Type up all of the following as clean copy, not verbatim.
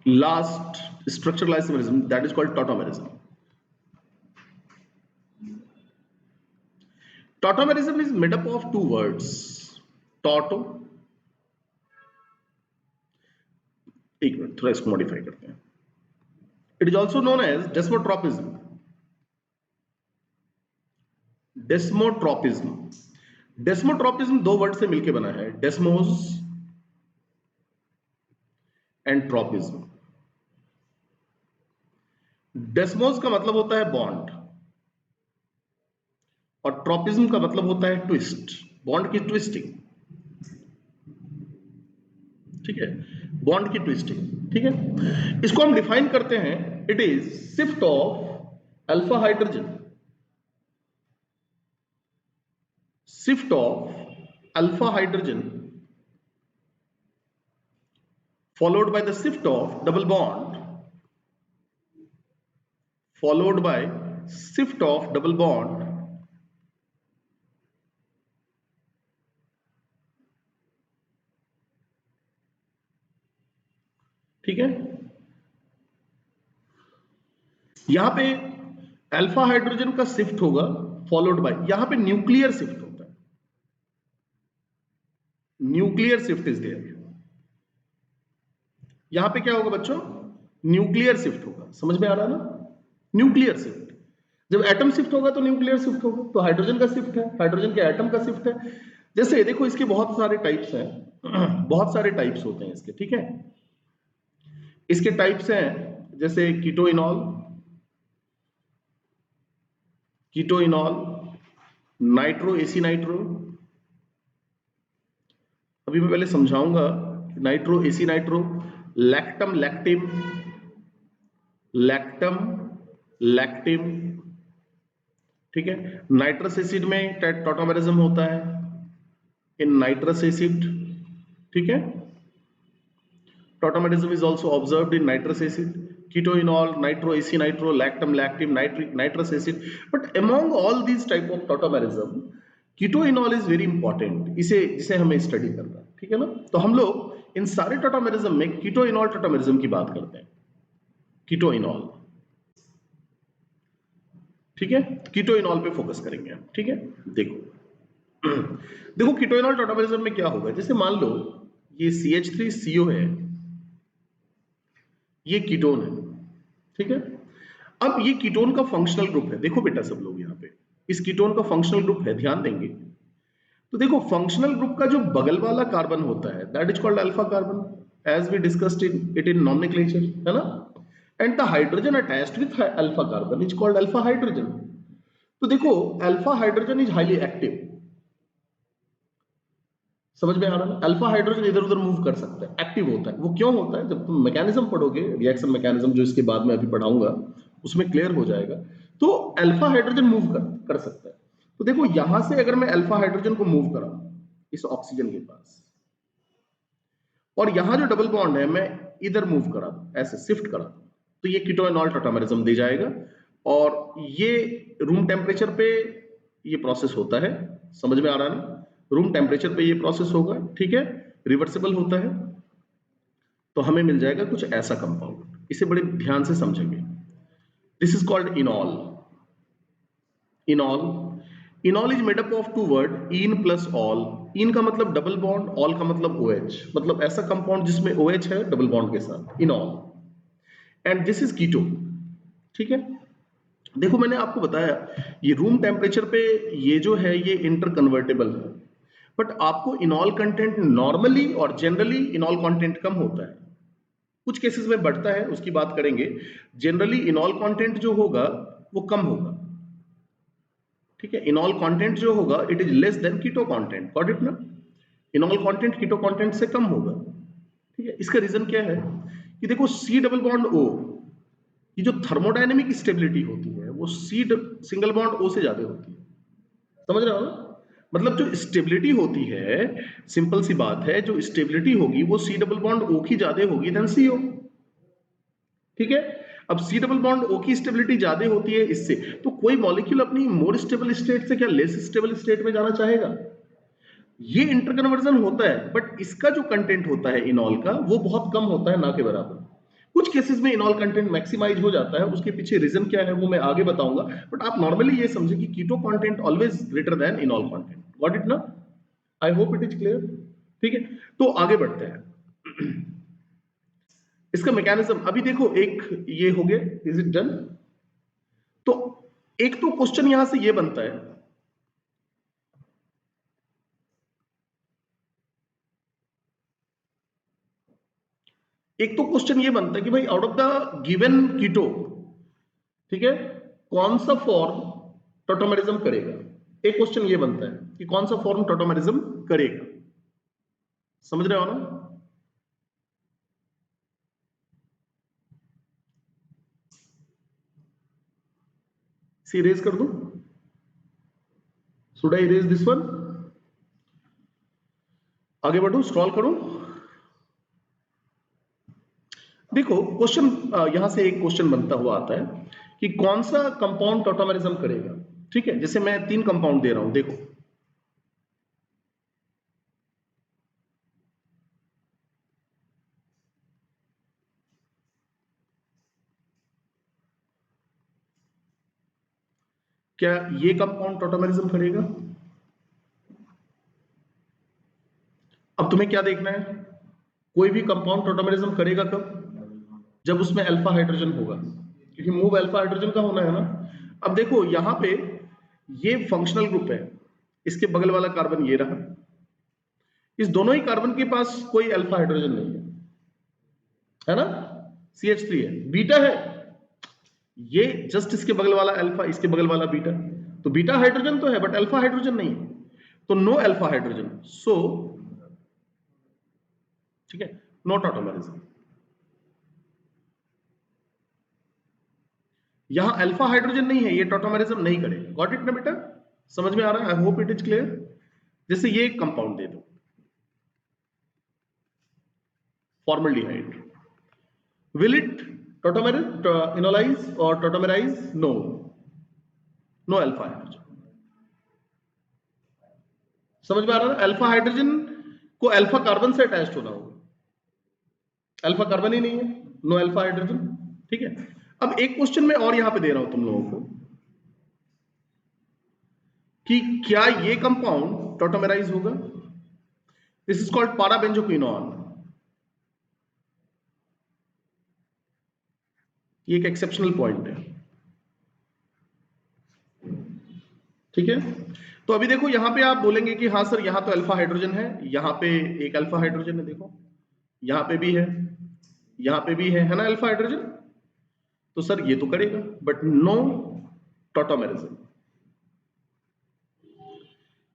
last structural isomerism, that is called tautomerism. Tautomerism is made up of two words, tauto, एक minute थोड़ा इसको modify करते हैं. It is also known as desmotropism. Desmotropism. Desmotropism दो word से मिलकर बना है, desmos and tropism. Desmos का मतलब होता है बॉन्ड और ट्रोपिज्म का मतलब होता है ट्विस्ट, बॉन्ड की ट्विस्टिंग. ठीक है, बॉन्ड की ट्विस्टिंग. ठीक है, इसको हम डिफाइन करते हैं, it is shift of alpha hydrogen, shift of alpha hydrogen followed by the shift of double bond, followed by shift of double bond ठीक है. यहां पे अल्फा हाइड्रोजन का शिफ्ट होगा फॉलोड बाय, यहां पे न्यूक्लियर शिफ्ट होता है, न्यूक्लियर शिफ्ट इज देयर. यहां पे क्या होगा बच्चों, न्यूक्लियर शिफ्ट होगा. समझ में आ रहा है ना, न्यूक्लियर शिफ्ट. जब एटम शिफ्ट होगा तो न्यूक्लियर शिफ्ट होगा, तो हाइड्रोजन का शिफ्ट है, हाइड्रोजन के एटम का शिफ्ट है. जैसे देखो इसके बहुत सारे टाइप्स हैं, बहुत सारे टाइप्स होते हैं इसके. ठीक है, इसके टाइप्स हैं जैसे keto enol, keto enol, nitro aci nitro. अभी मैं पहले समझाऊंगा nitro aci nitro, lactam lactim, lactam lactim. ठीक है, नाइट्रस एसिड में टॉटोमेरिज्म होता है, इन नाइट्रस एसिड. ठीक है, tautomerism is also observed in nitrous acid, ketoenol, nitro AC nitro, lactam lactim, nitrous acid. But among all these type of tautomerism, ketoenol is very important, इसे जिसे हमें study करना है. ठीक है ना, तो हम लोग इन सारे tautomerism में ketoenol tautomerism की बात करते हैं, ketoenol. ठीक है, ketoenol पे फोकस करेंगे. ठीक है, देखो देखो कीटोइनॉल टॉटोमेरिज्म में क्या होगा. जैसे मान लो ये CH3CO है, ये कीटोन है. ठीक है, अब ये कीटोन का फंक्शनल ग्रुप है. देखो बेटा सब लोग यहाँ पे, इस कीटोन का फंक्शनल ग्रुप है, ध्यान देंगे तो देखो फंक्शनल ग्रुप का जो बगल वाला कार्बन होता है that is called alpha carbon, as we discussed it in nomenclature, है ना. And the hydrogen attached with alpha carbon is called alpha hydrogen. तो देखो alpha hydrogen is highly active. समझ में आ रहा है, अल्फा हाइड्रोजन इधर उधर मूव कर सकता है, एक्टिव होता है. वो क्यों होता है, जब तुम मैकेनिज्म पढ़ोगे, रिएक्शन मैकेनिज्म जो इसके बाद में अभी पढ़ाऊंगा उसमें क्लियर हो जाएगा. तो अल्फा हाइड्रोजन मूव कर सकता है. तो देखो यहां से अगर मैं अल्फा हाइड्रोजन को मूव करा इस ऑक्सीजन के पास, और यहां जो डबल बॉन्ड है मैं इधर मूव करा, ऐसे शिफ्ट करा, तो ये कीटोइनॉल टॉटोमेरिज्म दे जाएगा. और ये रूम टेम्परेचर पे ये प्रोसेस होता है. समझ में आ रहा है ना, रूम टेम्परेचर पे ये प्रोसेस होगा. ठीक है, रिवर्सिबल होता है. तो हमें मिल जाएगा कुछ ऐसा कंपाउंड, इसे बड़े ध्यान से समझेंगे. This is called enol. Enol, enol is made up of two word, in plus all. In का मतलब डबल बॉन्ड, ऑल का मतलब OH, मतलब ऐसा कंपाउंड जिसमें OH है डबल बॉन्ड के साथ, इनॉल. एंड दिस इज कीटो. ठीक है, देखो मैंने आपको बताया ये रूम टेम्परेचर पे ये जो है ये इंटर कन्वर्टेबल है, बट आपको इनॉल कंटेंट नॉर्मली और जनरली इनॉल कंटेंट कम होता है, कुछ केसेस में बढ़ता है, उसकी बात करेंगे. जनरली इनॉल कंटेंट जो होगा वो कम होगा. ठीक है, इनॉल कंटेंट जो होगा it is less then keto content. Got it ना, इनॉल कंटेंट कीटो कंटेंट से कम होगा. ठीक है, इसका रीजन क्या है कि देखो C डबल बॉन्ड O, ये जो थर्मोडायनेमिक स्टेबिलिटी होती है वो सिंगल बॉन्ड O से ज्यादा होती है. समझ रहे हो ना, मतलब जो स्टेबिलिटी होती है, सिंपल सी बात है, जो स्टेबिलिटी होगी वो C डबल बॉन्ड O की ज्यादा होगी देन CO. ठीक है, अब C डबल बॉन्ड O की स्टेबिलिटी ज्यादा होती है इससे, तो कोई मॉलिक्यूल अपनी मोर स्टेबल स्टेट से क्या लेस स्टेबल स्टेट में जाना चाहेगा. ये इंटरकन्वर्जन होता है, बट इसका जो कंटेंट होता है इनॉल का वो बहुत कम होता है, ना के बराबर। कुछ केसेस में इनॉल कंटेंट मैक्सिमाइज हो जाता है, उसके पीछे रीजन क्या है वो मैं आगे बताऊंगा, बट आप नॉर्मली ये समझे कि keto content always greater than enol content. Got it ना? I hope it is clear. ठीक है, तो आगे बढ़ते हैं। इसका मैकेनिज्म अभी देखो, एक ये हो गया, इज इट डन? तो एक तो क्वेश्चन यहां से ये बनता है, एक तो क्वेश्चन ये बनता है कि भाई आउट ऑफ द गिवन कीटो, ठीक है, कौन सा फॉर्म टोटोमेरिज्म करेगा? एक क्वेश्चन ये बनता है कि कौन सा फॉर्म टोटोमेरिज्म करेगा। समझ रहे हो ना? इसे इरेज कर दूं? Should I erase this one? आगे बढ़ूं, स्क्रॉल करूं? देखो क्वेश्चन, यहां से एक क्वेश्चन बनता हुआ आता है कि कौन सा कंपाउंड टोटोमेरिज्म करेगा। ठीक है, जैसे मैं 3 कंपाउंड दे रहा हूं, देखो। क्या ये कंपाउंड टोटोमेरिज्म करेगा? अब तुम्हें क्या देखना है, कोई भी कंपाउंड टोटोमेरिज्म करेगा कब? जब उसमें अल्फा हाइड्रोजन होगा, क्योंकि मूव अल्फा हाइड्रोजन का होना है ना। अब देखो यहां पे ये फंक्शनल ग्रुप है, इसके बगल वाला कार्बन ये रहा, इस दोनों ही कार्बन के पास कोई अल्फा हाइड्रोजन नहीं है ना? CH3 है, बीटा है, ये जस्ट इसके बगल वाला अल्फा, इसके बगल वाला बीटा, तो बीटा हाइड्रोजन तो है बट अल्फा हाइड्रोजन नहीं है, तो नो अल्फा हाइड्रोजन, सो ठीक है, नो टोटोमेरिज्म। यहां अल्फा हाइड्रोजन नहीं है, ये टोटोमेरिज्म नहीं करेगा। गॉट इट ना बेटा? समझ में आ रहा है? I hope it is clear. जैसे ये कंपाउंड दे दो, formaldehyde, will it tautomerize enolize और tautomerize? No, no alpha hydrogen. समझ में आ रहा है? अल्फा हाइड्रोजन को अल्फा कार्बन से अटैच्ड होना होगा, अल्फा कार्बन ही नहीं है, नो अल्फा हाइड्रोजन। ठीक है, अब एक क्वेश्चन मैं और यहां पे दे रहा हूं तुम लोगों को कि क्या ये कंपाउंड टोटोमेराइज होगा? This is called parabenzoquinone. ये एक एक्सेप्शनल पॉइंट है। ठीक है, तो अभी देखो यहां पे आप बोलेंगे कि हाँ सर यहां तो अल्फा हाइड्रोजन है, यहां पे एक अल्फा हाइड्रोजन है, देखो यहां पे भी है, यहां पे भी है ना अल्फा हाइड्रोजन, तो सर ये तो करेगा, बट नो टोटोमेरिज्म,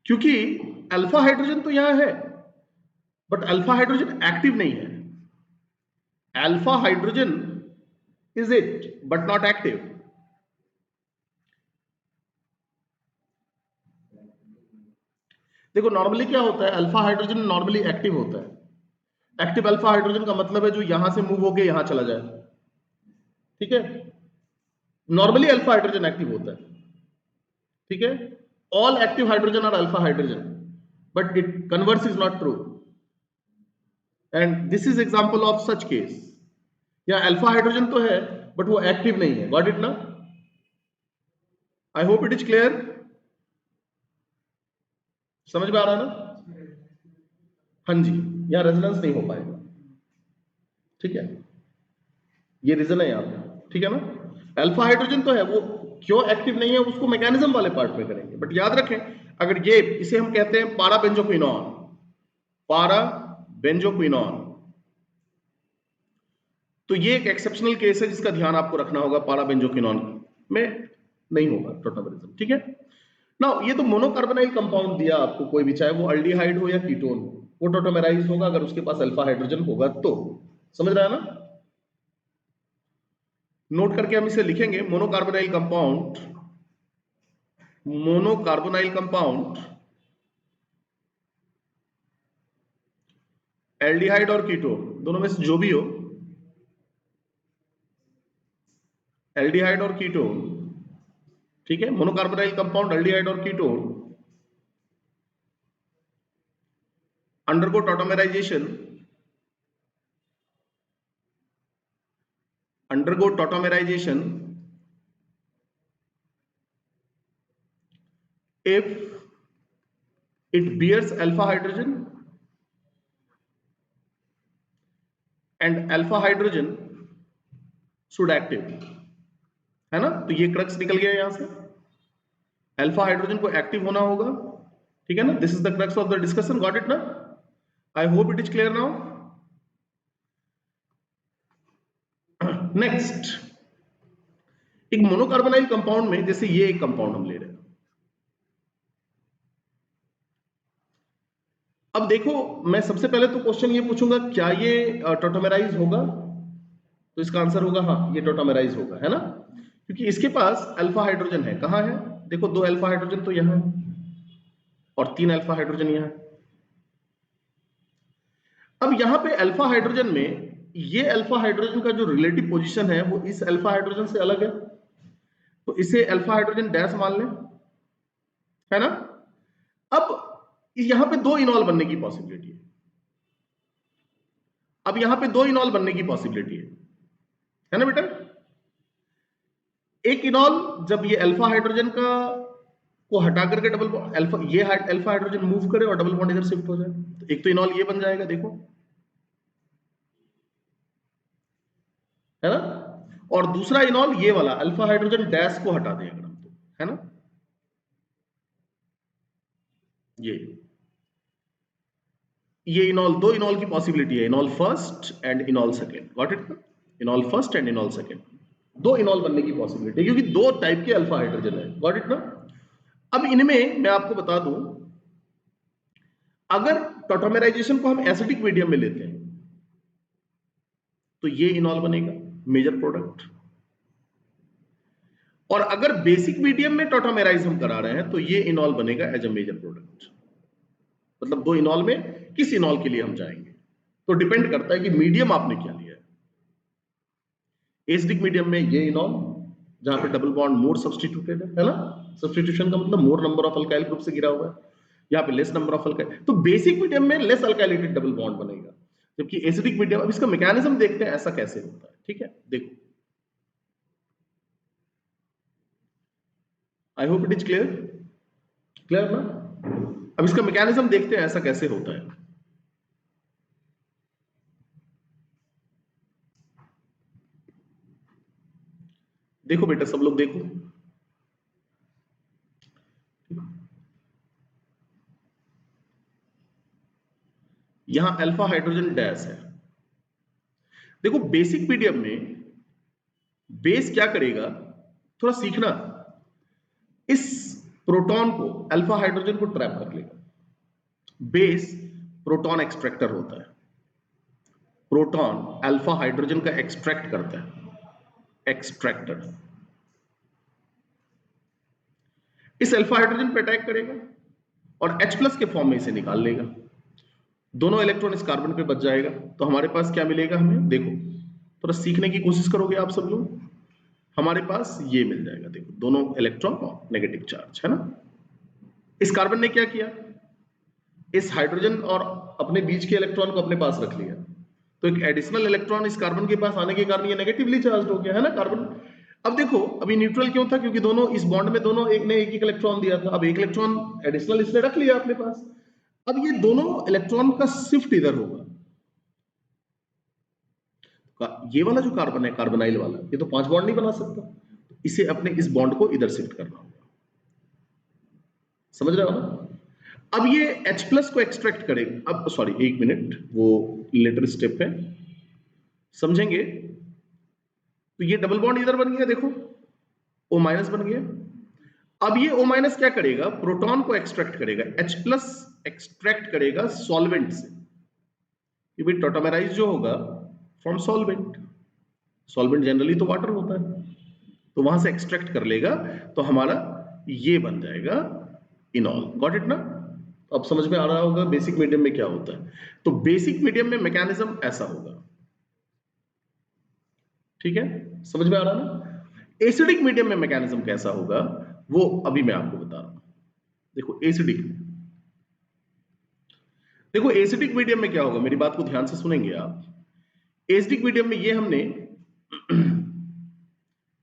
क्योंकि अल्फा हाइड्रोजन तो यहां है बट अल्फा हाइड्रोजन एक्टिव नहीं है। Alpha hydrogen is it but not active. देखो नॉर्मली क्या होता है, अल्फा हाइड्रोजन नॉर्मली एक्टिव होता है। एक्टिव अल्फा हाइड्रोजन का मतलब है जो यहां से मूव होके यहां चला जाए। ठीक है, नॉर्मली अल्फा हाइड्रोजन एक्टिव होता है। ठीक है, all active hydrogen are alpha hydrogen, but it converse is not true, and this is example of such case. या अल्फा हाइड्रोजन तो है बट वो एक्टिव नहीं है। गॉट इट ना? I hope it is clear. समझ में आ रहा है ना? हाँ जी, यहाँ रेजोनेंस नहीं हो पाएगा। ठीक है, ये रीजन है यहाँ पे। ठीक है ना? अल्फा हाइड्रोजन तो है, वो क्यों एक्टिव नहीं है उसको मैकेनिज्म वाले पार्ट में करेंगे, बट याद रखें अगर ये, इसे हम कहते हैं पारा बेंजोक्विनोन, पारा बेंजोक्विनोन, तो ये एक एक्सेप्शनल केस है जिसका ध्यान आपको रखना होगा। पारा बेंजोक्विनोन में नहीं होगा टोटोमेरिज्म। ठीक है ना? ये तो मोनोकार्बोनाइल कंपाउंड दिया आपको, कोई भी, चाहे वो अल्डिहाइड हो या कीटोन हो, वो टोटोमेराइज होगा अगर उसके पास अल्फा हाइड्रोजन होगा तो। समझ रहा है ना? नोट करके हम इसे लिखेंगे, मोनोकार्बोनाइल कंपाउंड, मोनोकार्बोनाइल कंपाउंड एल्डिहाइड और कीटोन दोनों में से जो भी हो, एल्डिहाइड और कीटोन, ठीक है, मोनोकार्बोनाइल कंपाउंड एल्डिहाइड और ketone undergo tautomerization if it bears alpha hydrogen and alpha hydrogen should active, है ना? तो ये क्रक्स निकल गया यहां से, अल्फा हाइड्रोजन को एक्टिव होना होगा, ठीक है ना? This is the crux of the discussion, got it ना? I hope it is clear now. Next, एक मोनोकार्बोनाइल कंपाउंड में, जैसे ये एक कंपाउंड हम ले रहे हैं, अब देखो मैं सबसे पहले तो क्वेश्चन ये पूछूंगा, क्या ये टॉटोमेराइज होगा? तो इसका आंसर होगा हाँ, ये टॉटोमेराइज होगा, है ना? क्योंकि इसके पास अल्फा हाइड्रोजन है, कहां है? देखो 2 अल्फा हाइड्रोजन तो यहां है और 3 अल्फा हाइड्रोजन यहां है. अब यहां पे अल्फा हाइड्रोजन में ये अल्फा हाइड्रोजन का जो रिलेटिव पोजीशन है वो इस अल्फा हाइड्रोजन से अलग है, तो इसे अल्फा हाइड्रोजन डैश मान लें, है ना? अब यहां पे 2 इनॉल बनने की पॉसिबिलिटी है. अब यहां पे 2 इनॉल बनने की पॉसिबिलिटी है ना बेटा? एक इनॉल जब ये अल्फा हाइड्रोजन का को हटा करके डबल अल्फा, ये अल्फा हाइड्रोजन मूव करे और डबल बॉन्ड इधर शिफ्ट हो जाए, तो एक तो इनॉल ये बन जाएगा, देखो, है ना? और दूसरा इनॉल ये वाला अल्फा हाइड्रोजन डैश को हटा दें अगर हम, तो है ना, ये इनॉल, 2 इनॉल की पॉसिबिलिटी है, इनॉल first and इनॉल second, got it? इनॉल first and इनॉल second, 2 इनॉल बनने की पॉसिबिलिटी है, क्योंकि 2 टाइप के अल्फा हाइड्रोजन है, गॉट इट ना? अब इनमें मैं आपको बता दूं, अगर टॉटोमेराइजेशन को हम एसिडिक मीडियम में लेते हैं तो ये इनॉल बनेगा मेजर प्रोडक्ट, और अगर बेसिक मीडियम में टॉटोमेराइज हम करा रहे हैं तो ये इनॉल बनेगा एज अ मेजर प्रोडक्ट. मतलब 2 इनॉल में किस इनॉल के लिए हम जाएंगे, तो डिपेंड करता है कि मीडियम आपने क्या लिया है. एसिडिक मीडियम में ये इनॉल, जहां पे डबल बॉन्ड मोर सब्स्टिट्यूटेड है ना? सब्स्टिट्यूशन का मतलब मोर नंबर ऑफ अल्काइल ग्रुप से घिरा हुआ है, यहाँ पे लेस नंबर ऑफ अल्काइल, तो बेसिक मीडियम में लेस अल्काइलेटेड डबल बॉन्ड बनेगा, जबकि एसिडिक मीडियम, अब इसका मैकेनिज्म देखते हैं ऐसा कैसे होता है, ठीक है? देखो, आई hope it is clear, clear ना? अब इसका मैकेनिज्म देखते हैं ऐसा कैसे होता है. देखो बेटा, सब लोग देखो, यहां अल्फा हाइड्रोजन डैश है. देखो बेसिक मीडियम में बेस क्या करेगा, थोड़ा सीखना, इस प्रोटॉन को, अल्फा हाइड्रोजन को ट्रैप कर लेगा. बेस प्रोटॉन एक्सट्रैक्टर होता है, प्रोटॉन अल्फा हाइड्रोजन का एक्सट्रैक्ट करता है, एक्सट्रैक्टर. इस अल्फा हाइड्रोजन पे अटैक करेगा और H+ के फॉर्म में इसे निकाल लेगा, दोनों इलेक्ट्रॉन इस कार्बन पे बच जाएगा, तो हमारे पास क्या मिलेगा हमें? देखो, थोड़ा सीखने की कोशिश करोगे आप सब लोग, हमारे पास ये मिल जाएगा, देखो दोनों इलेक्ट्रॉन और नेगेटिव चार्ज, है ना? इस कार्बन ने क्या किया, इस हाइड्रोजन और अपने बीच के इलेक्ट्रॉन को अपने पास रख लिया, तो एक एडिशनल इलेक्ट्रॉन इस कार्बन के पास आने के कारण ये नेगेटिवली चार्ज हो गया, है ना कार्बन? अब देखो, अभी न्यूट्रल क्यों था? क्योंकि दोनों इस बॉन्ड में दोनों एक ने एक एक इलेक्ट्रॉन दिया था, अब एक इलेक्ट्रॉन एडिशनल इसने रख लिया अपने पास, अब ये दोनों इलेक्ट्रॉन का शिफ्ट इधर होगा, ये वाला जो कार्बन है कार्बोनाइल वाला, ये तो 5 बॉन्ड नहीं बना सकता, इसे अपने इस बॉन्ड को इधर शिफ्ट करना होगा, समझ रहे हो ना? अब ये H+ को एक्सट्रैक्ट करेगा, अब सॉरी एक मिनट, वो लेटर स्टेप है, समझेंगे. तो ये डबल बॉन्ड इधर बन गया, देखो O- बन गया. अब ये O- क्या करेगा, प्रोटॉन को एक्सट्रैक्ट करेगा, H+ एक्सट्रैक्ट करेगा सॉल्वेंट से, ये भी टॉटोमेराइज जो होगा फ्रॉम सॉल्वेंट, सॉल्वेंट जनरली तो वाटर होता है, तो वहां से एक्सट्रैक्ट कर लेगा, तो हमारा ये बन जाएगा इनॉल, गॉट इट ना? अब समझ में आ रहा होगा बेसिक मीडियम में क्या होता है. तो बेसिक मीडियम में मैकेनिज्म ऐसा होगा, ठीक है? समझ में आ रहा ना? एसिडिक मीडियम में मैकेनिज्म कैसा होगा वो अभी मैं आपको बता रहा हूं. देखो एसिडिक, देखो एसिडिक मीडियम में क्या होगा, मेरी बात को ध्यान से सुनेंगे आप। एसिडिक मीडियम में ये हमने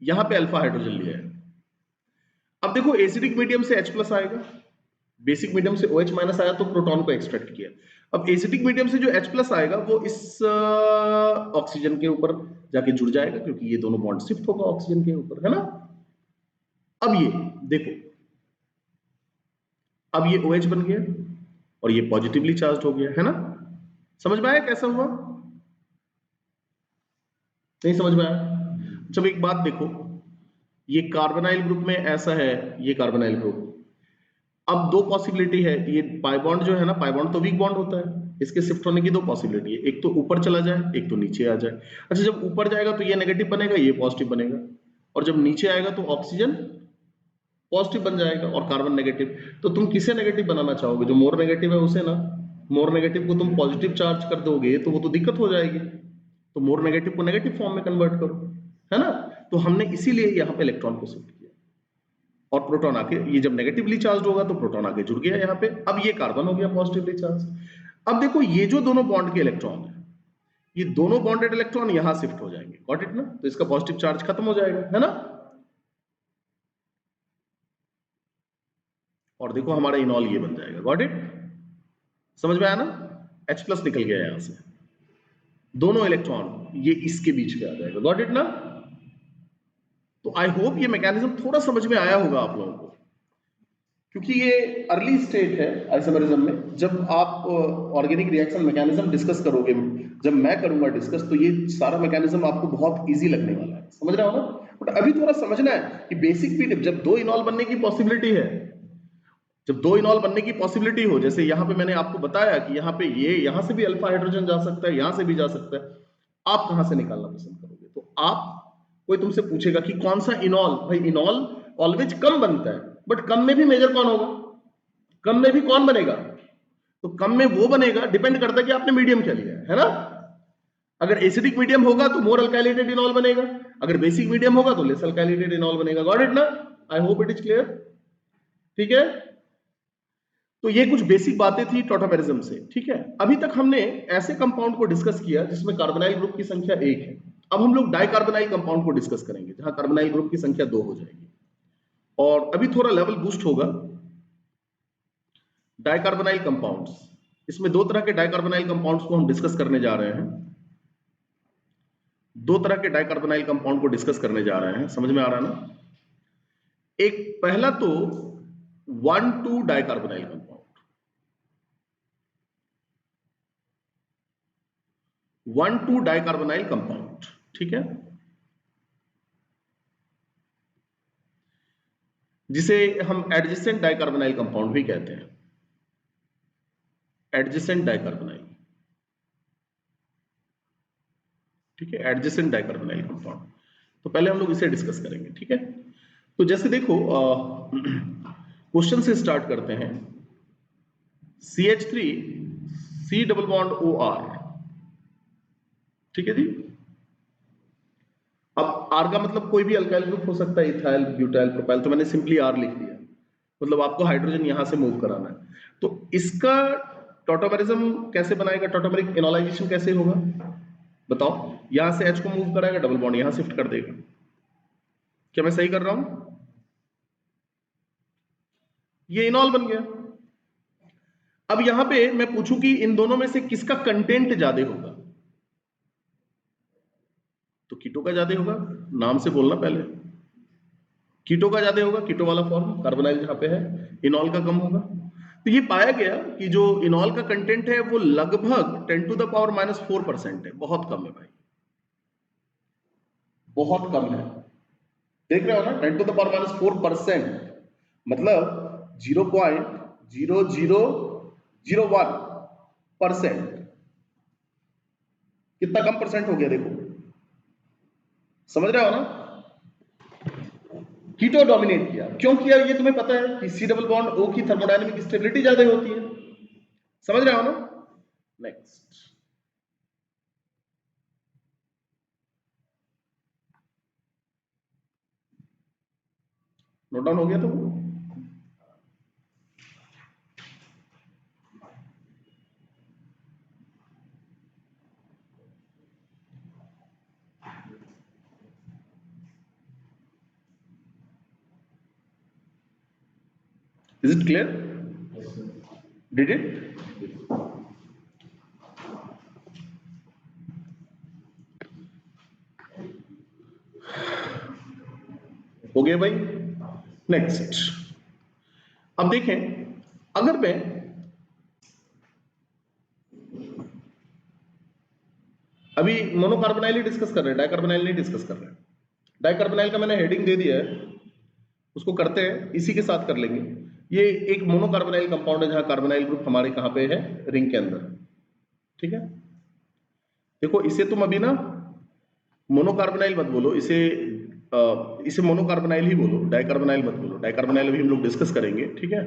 यहां पे अल्फा हाइड्रोजन लिया है। अब देखो एसिडिक मीडियम से H+ आएगा, बेसिक मीडियम से OH- आया तो प्रोटॉन को एक्सट्रैक्ट किया। अब एसिडिक मीडियम से जो H+ आएगा वो इस ऑक्सीजन के ऊपर जाके जुड़ जाएगा, क्योंकि ये दोनों बॉन्ड शिफ्ट होगा ऑक्सीजन के ऊपर, है ना। अब ये देखो, अब ये OH बन गया और ये पॉजिटिवली चार्ज हो गया, है ना। समझ में आया कैसा हुआ? नहीं समझ में आया? जब एक बात देखो, ये कार्बोनाइल ग्रुप में ऐसा है, ये कार्बोनाइल ग्रुप, अब दो पॉसिबिलिटी है, ये पाई बॉन्ड जो है ना, पाई बॉन्ड तो वीक बॉन्ड होता है, इसके शिफ्ट होने की दो पॉसिबिलिटी है, एक तो ऊपर चला जाए, एक तो नीचे आ जाए। अच्छा, जब ऊपर जाएगा तो ये नेगेटिव बनेगा, ये पॉजिटिव बनेगा, और जब नीचे आएगा तो ऑक्सीजन पॉजिटिव बन जाएगा और कार्बन नेगेटिव। तो तुम किसे नेगेटिव बनाना चाहोगे? जो मोर नेगेटिव है उसे ना। मोर नेगेटिव को तुम पॉजिटिव चार्ज कर दोगे तो वो तो दिक्कत हो जाएगी, तो मोर नेगेटिव को नेगेटिव फॉर्म में कन्वर्ट करो, है ना। तो हमने इसीलिए यहाँ पे इलेक्ट्रॉन को शिफ्ट किया, और प्रोटॉन आके, ये जब नेगेटिवली चार्ज होगा तो प्रोटॉन आके जुड़ गया यहाँ पे। अब ये कार्बन हो गया पॉजिटिवली चार्ज। अब देखो ये जो दोनों बॉन्ड के इलेक्ट्रॉन है, ये दोनों बॉन्डेड इलेक्ट्रॉन यहां शिफ्ट हो जाएंगे, गॉट इट ना। तो इसका पॉजिटिव चार्ज खत्म हो जाएगा, है ना। और देखो हमारा इनॉल ये बन जाएगा, गॉट इट। समझ में आया ना? H+ निकल गया यहां से, दोनों इलेक्ट्रॉन ये इसके बीच में आ जाएगा, गॉट इट ना। तो आई होप ये मैकेनिज्म थोड़ा समझ में आया होगा आप लोगों को, क्योंकि ये अर्ली स्टेट है आइसोमेरिज्म में। जब आप ऑर्गेनिक रिएक्शन मैकेनिज्म डिस्कस करोगे, जब मैं करूंगा डिस्कस, तो ये सारा मैकेनिज्म आपको बहुत इजी लगने वाला है, समझ रहे हो ना। बट अभी थोड़ा समझना है कि बेसिक पीडीएफ, जब दो इनॉल बनने की पॉसिबिलिटी है, जब दो इनॉल बनने की पॉसिबिलिटी हो, जैसे यहाँ पे मैंने आपको बताया कि यहाँ पे ये यहाँ से भी अल्फा हाइड्रोजन जा सकता है, यहाँ से भी जा सकता है, आप कहाँ से निकालना पसंद करोगे? तो आप, कोई तुमसे पूछेगा कि कौन सा इनॉल, भाई इनॉल ऑलवेज कम बनता है, बट कम में भी मेजर कौन होगा? कम में भी कौन बनेगा? तो कम में वो बनेगा, डिपेंड करता है कि आपने मीडियम क्या लिया है ना। अगर एसिडिक मीडियम होगा तो मोर अल्काइलेटेड इनॉल बनेगा, अगर बेसिक मीडियम होगा तो लेस अल्काइलेटेड इनॉल बनेगा, गॉट इट ना। I hope it is clear, ठीक है। तो ये कुछ बेसिक बातें थी टॉटोमेरिज्म से, ठीक है। अभी तक हमने ऐसे कंपाउंड को डिस्कस किया जिसमें कार्बोनाइल ग्रुप की संख्या 1 है। अब हम लोग डाइकार्बोनाइल कंपाउंड को डिस्कस करेंगे, जहां कार्बोनाइल ग्रुप की संख्या 2 हो जाएगी, और अभी थोड़ा लेवल बूस्ट होगा। डाइकार्बोनाइल कंपाउंड्स, इसमें दो तरह के डाइकार्बोनाइल कंपाउंड्स को हम डिस्कस करने जा रहे हैं। दो तरह के डाइकार्बोनाइल कंपाउंड को डिस्कस करने जा रहे हैं, समझ में आ रहा है ना। एक पहला तो 1,2 डाइकार्बोनाइल कंपाउंड, 1,2 डाइकार्बोनाइल कंपाउंड, ठीक है, जिसे हम एडजेसेंट डाइकार्बोनाइल कंपाउंड भी कहते हैं। एडजेसेंट डाइकार्बोनाइल, ठीक है, एडजेसेंट डाइकार्बोनाइल कंपाउंड। तो पहले हम लोग इसे डिस्कस करेंगे, ठीक है। तो जैसे देखो, क्वेश्चन से स्टार्ट करते हैं। CH3 C double bond OR, ठीक है जी। अब R का मतलब कोई भी अल्काइल ग्रुप हो सकता है, इथाइल, ब्यूटाइल, प्रोपाइल, तो मैंने सिंपली R लिख दिया, मतलब आपको हाइड्रोजन यहां से मूव कराना है। तो इसका टॉटोमेरिज्म कैसे बनाएगा, टॉटोमेरिक इनोलाइजेशन कैसे होगा बताओ? यहां से H को मूव कराएगा, डबल बॉन्ड यहां शिफ्ट कर देगा। क्या मैं सही कर रहा हूं? ये इनॉल बन गया। अब यहां पे मैं पूछूं कि इन दोनों में से किसका कंटेंट ज्यादा होगा, तो कीटो का ज्यादा होगा, नाम से बोलना पहले। कीटो का ज्यादा होगा, कीटो वाला फॉर्म कार्बोनाइल जहां पे है, इनॉल का कम होगा। तो ये पाया गया कि जो इनॉल का कंटेंट है वो लगभग 10⁻⁴% है, बहुत कम है भाई, बहुत कम है। देख रहे हो ना, 10⁻⁴%, मतलब 0.0001%। कितना कम परसेंट हो गया देखो, समझ रहे हो ना। कीटो डोमिनेट किया, क्यों किया ये तुम्हें पता है कि C डबल बॉन्ड O की थर्मोडायनेमिक स्टेबिलिटी ज्यादा होती है, समझ रहे हो ना। नेक्स्ट, नोट डाउन हो गया तो is it clear? Did it? हो गया भाई। नेक्स्ट, अब देखें, अगर मैं अभी मोनोकार्बोनाइल ही डिस्कस कर रहे हैं, डाइकार्बोनाइल नहीं डिस्कस कर रहे हैं। डाइकार्बोनाइल का मैंने हेडिंग दे दिया है, उसको करते हैं, इसी के साथ कर लेंगे। ये एक मोनोकार्बोनाइल कंपाउंड है जहां कार्बोनाइल ग्रुप हमारे कहां पे है, रिंग के अंदर। ठीक है, देखो इसे तुम अभी ना मोनोकार्बोनाइल मत बोलो, इसे मोनोकार्बोनाइल ही बोलो, डाइकार्बोनाइल मत बोलो। डाइकार्बोनाइल अभी हम लोग डिस्कस करेंगे। ठीक है,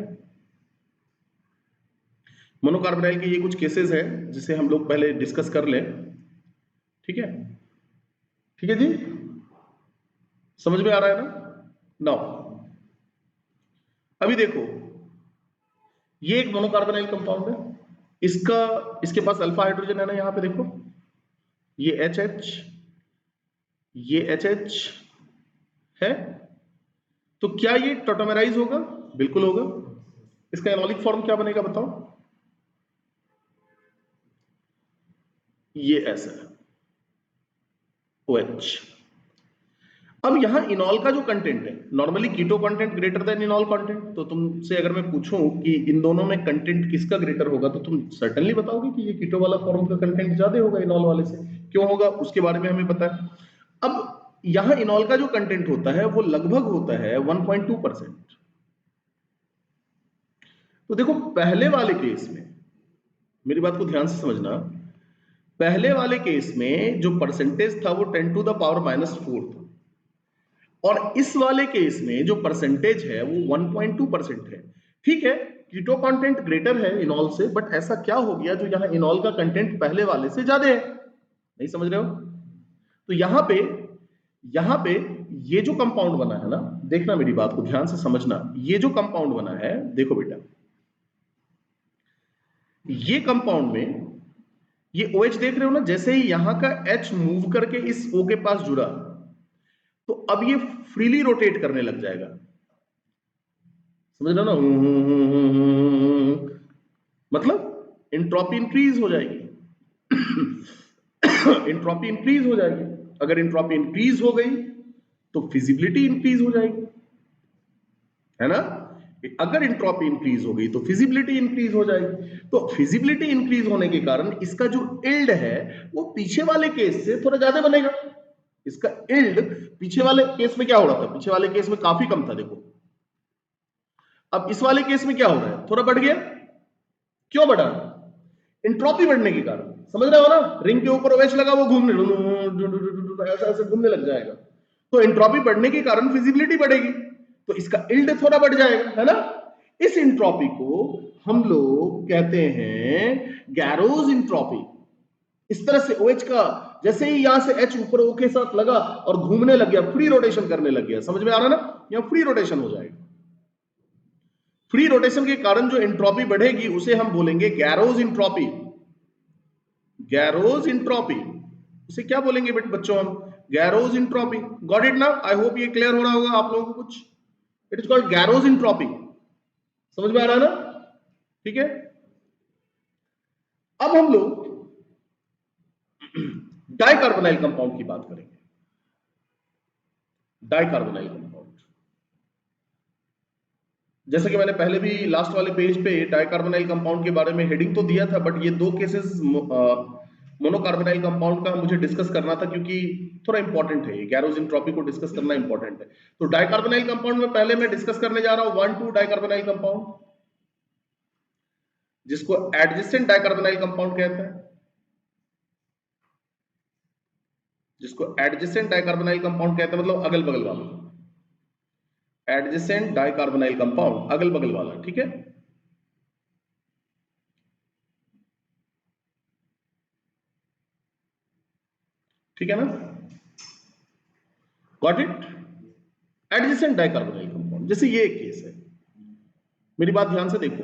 मोनोकार्बोनाइल के ये कुछ केसेस है जिसे हम लोग पहले डिस्कस कर लें। ठीक है, ठीक है जी, समझ में आ रहा है ना? नाउ अभी देखो, ये एक मोनोकार्बोनाइल कंपाउंड है, इसके पास अल्फा हाइड्रोजन है ना, यहां पे देखो, ये HH, ये HH है। तो क्या ये टॉटोमेराइज होगा? बिल्कुल होगा। इसका एनोलिक फॉर्म क्या बनेगा बताओ? ये ऐसा है, OH। अब यहां इनॉल का जो कंटेंट है, normally keto content greater than enol content, तो तुमसे अगर मैं पूछूं कि इन दोनों में कंटेंट किसका ग्रेटर होगा, तो तुम सर्टेनली बताओगे कि ये कीटो वाला फॉर्म का कंटेंट ज्यादा होगा इनॉल वाले से। क्यों होगा उसके बारे में हमें पता है। अब यहां इनॉल का जो कंटेंट होता है वो लगभग होता है 1.2%। तो देखो पहले वाले केस में, मेरी बात को ध्यान से समझना, पहले वाले केस में जो परसेंटेज था वो 10⁻⁻⁴ था, और इस वाले केस में जो परसेंटेज है वो 1.2% है। ठीक है, कीटो कंटेंट ग्रेटर है इनॉल से, बट ऐसा क्या हो गया जो यहां इनॉल का कंटेंट पहले वाले से ज्यादा है? नहीं समझ रहे हो? तो यहां पे ये जो कंपाउंड बना है ना, देखना मेरी बात को ध्यान से समझना, ये जो कंपाउंड बना है, देखो बेटा, ये कंपाउंड में ये OH देख रहे हो ना, जैसे ही यहां का H मूव करके इस O के पास जुड़ा, तो अब ये फ्रीली रोटेट करने लग जाएगा। समझ रहे हो ना? मतलब इंट्रॉपी इंक्रीज हो जाएगी। इंट्रॉपी इंक्रीज हो जाएगी। अगर इंट्रॉपी इंक्रीज हो गई तो फिजिबिलिटी इंक्रीज हो जाएगी, है ना? अगर इंट्रॉपी इंक्रीज हो गई तो फिजिबिलिटी इंक्रीज हो जाएगी। तो फिजिबिलिटी इंक्रीज होने के कारण इसका जो इल्ड है वो पीछे वाले केस से थोड़ा ज्यादा बनेगा। इसका इल्ड पीछे वाले केस में क्या हो रहा था? पीछे वाले केस में काफी कम था, देखो। अब इस वाले केस में क्या हो रहा है? थोड़ा बढ़ गया। क्यों बढ़ा? इंट्रॉपी बढ़ने के कारण। समझ रहे हो ना? रिंग के ऊपर OH लगा, वो घूमने ऐसा ऐसे घूमने लग जाएगा। तो इंट्रॉपी बढ़ने के कारण फिजिबिलिटी बढ़ेगी, तो इसका इल्ड थोड़ा बढ़ जाएगा, है ना? इस इंट्रॉपी को हम लोग कहते हैं गैरोज इंट्रॉपी। इस तरह से OH का जैसे ही यहां से H ऊपर O के साथ लगा और घूमने लग गया, फ्री रोटेशन करने लग गया। समझ में आ रहा है ना? यहां फ्री रोटेशन हो जाएगा। फ्री रोटेशन के कारण जो एंट्रोपी बढ़ेगी उसे हम बोलेंगे गैरोज इंट्रॉपी। गैरोज इंट्रॉपी, उसे क्या बोलेंगे बच्चों हम? गैरोज entropy. Got it now? I hope ये क्लियर हो रहा होगा आप लोगों को कुछ। It is called गैरोज entropy. समझ में आ रहा है ना? ठीक है, अब हम लोग डाइकार्बोनाइल कंपाउंड की बात करेंगे। डाइकार्बोनाइल कंपाउंड, जैसे कि मैंने पहले भी लास्ट वाले पेज पे डाइकार्बोनाइल कंपाउंड के बारे में हेडिंग तो दिया था, बट ये दो केसेस मोनोकार्बोनाइल कंपाउंड का मुझे डिस्कस करना था क्योंकि थोड़ा इंपॉर्टेंट है, गैरोज इंट्रॉपी को डिस्कस करना इंपॉर्टेंट है। तो डाइकार्बोनाइल कंपाउंड में पहले मैं डिस्कस करने जा रहा हूं 1,2 डाइकार्बोनाइल कंपाउंड, जिसको एडजेसेंट डाइकार्बोनाइल कंपाउंड कहते हैं। जिसको एडजेसेंट डाइकार्बोनाइल कंपाउंड कहते हैं, मतलब अगल बगल वाला। एडजेसेंट डाइकार्बोनाइल कंपाउंड, अगल बगल वाला। ठीक है, ठीक है ना? Got it? एडजेसेंट डाइकार्बोनाइल कंपाउंड, जैसे ये एक केस है, मेरी बात ध्यान से देखो।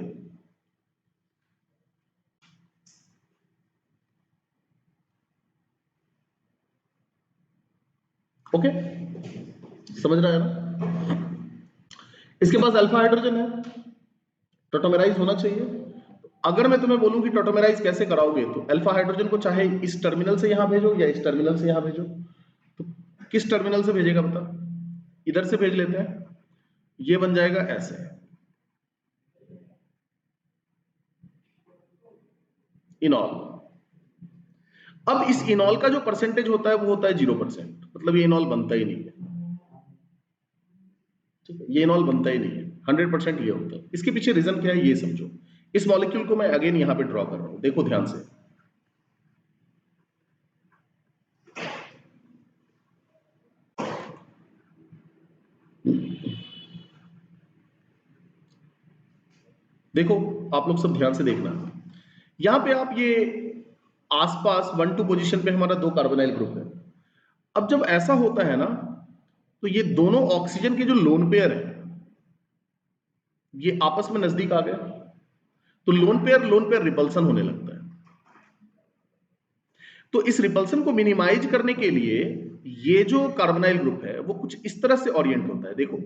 ओके, समझ रहा है ना? इसके पास अल्फा हाइड्रोजन है, टोटोमेराइज होना चाहिए। अगर मैं तुम्हें बोलूं कि टोटोमेराइज कैसे कराओगे, तो अल्फा हाइड्रोजन को चाहे इस टर्मिनल से यहां भेजो या इस टर्मिनल से यहां भेजो, तो किस टर्मिनल से भेजेगा बता? इधर से भेज लेते हैं, ये बन जाएगा ऐसे, इनॉल। अब इस इनॉल का जो परसेंटेज होता है वो होता है 0%, मतलब ये इनॉल बनता ही नहीं है। ठीक है, ये इनॉल बनता ही नहीं है, 100% ये होता है। इसके पीछे रीजन क्या है ये समझो। इस मॉलिक्यूल को मैं अगेन यहां पे ड्रॉ कर रहा हूं, देखो ध्यान से। देखो आप लोग सब ध्यान से देखना, यहां पे आप ये आसपास 1-2 पोजीशन पे हमारा 2 कार्बोनाइल ग्रुप है। अब जब ऐसा होता है ना, तो ये दोनों ऑक्सीजन के जो लोन पेयर है ये आपस में नजदीक आ गए, तो लोन पेयर रिपल्सन होने लगता है। तो इस रिपल्सन को मिनिमाइज करने के लिए ये जो कार्बोनाइल ग्रुप है वो कुछ इस तरह से ओरिएंट होता है, देखो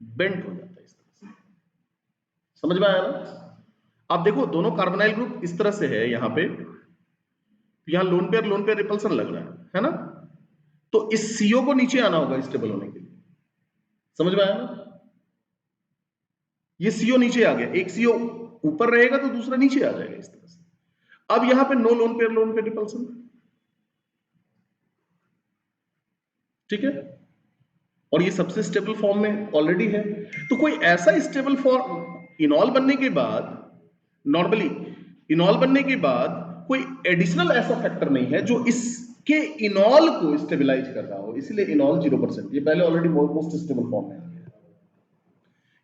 बेंट हो जाता है इस तरह से। समझ में आया ना? आप देखो दोनों कार्बोनाइल ग्रुप इस तरह से है यहां पे, यहां लोन पेयर रिपल्सन लग रहा है ना? तो इस सीओ को नीचे आना होगा स्टेबल होने के लिए। समझ में आया ना? ये सीओ नीचे आ गया, एक सीओ ऊपर रहेगा तो दूसरा नीचे आ जाएगा इस तरह से। अब यहां पे नो लोन पेयर रिपल्सन, ठीक है, और ये सबसे स्टेबल फॉर्म में ऑलरेडी है। तो कोई ऐसा स्टेबल फॉर्म इनॉल बनने के बाद, नॉर्मली इनॉल बनने के बाद कोई एडिशनल ऐसा फैक्टर नहीं है जो इसके इनॉल को स्टेबलाइज कर रहा हो, इसलिए इनॉल 0%, ये पहले ऑलरेडी मोस्ट स्टेबल फॉर्म है।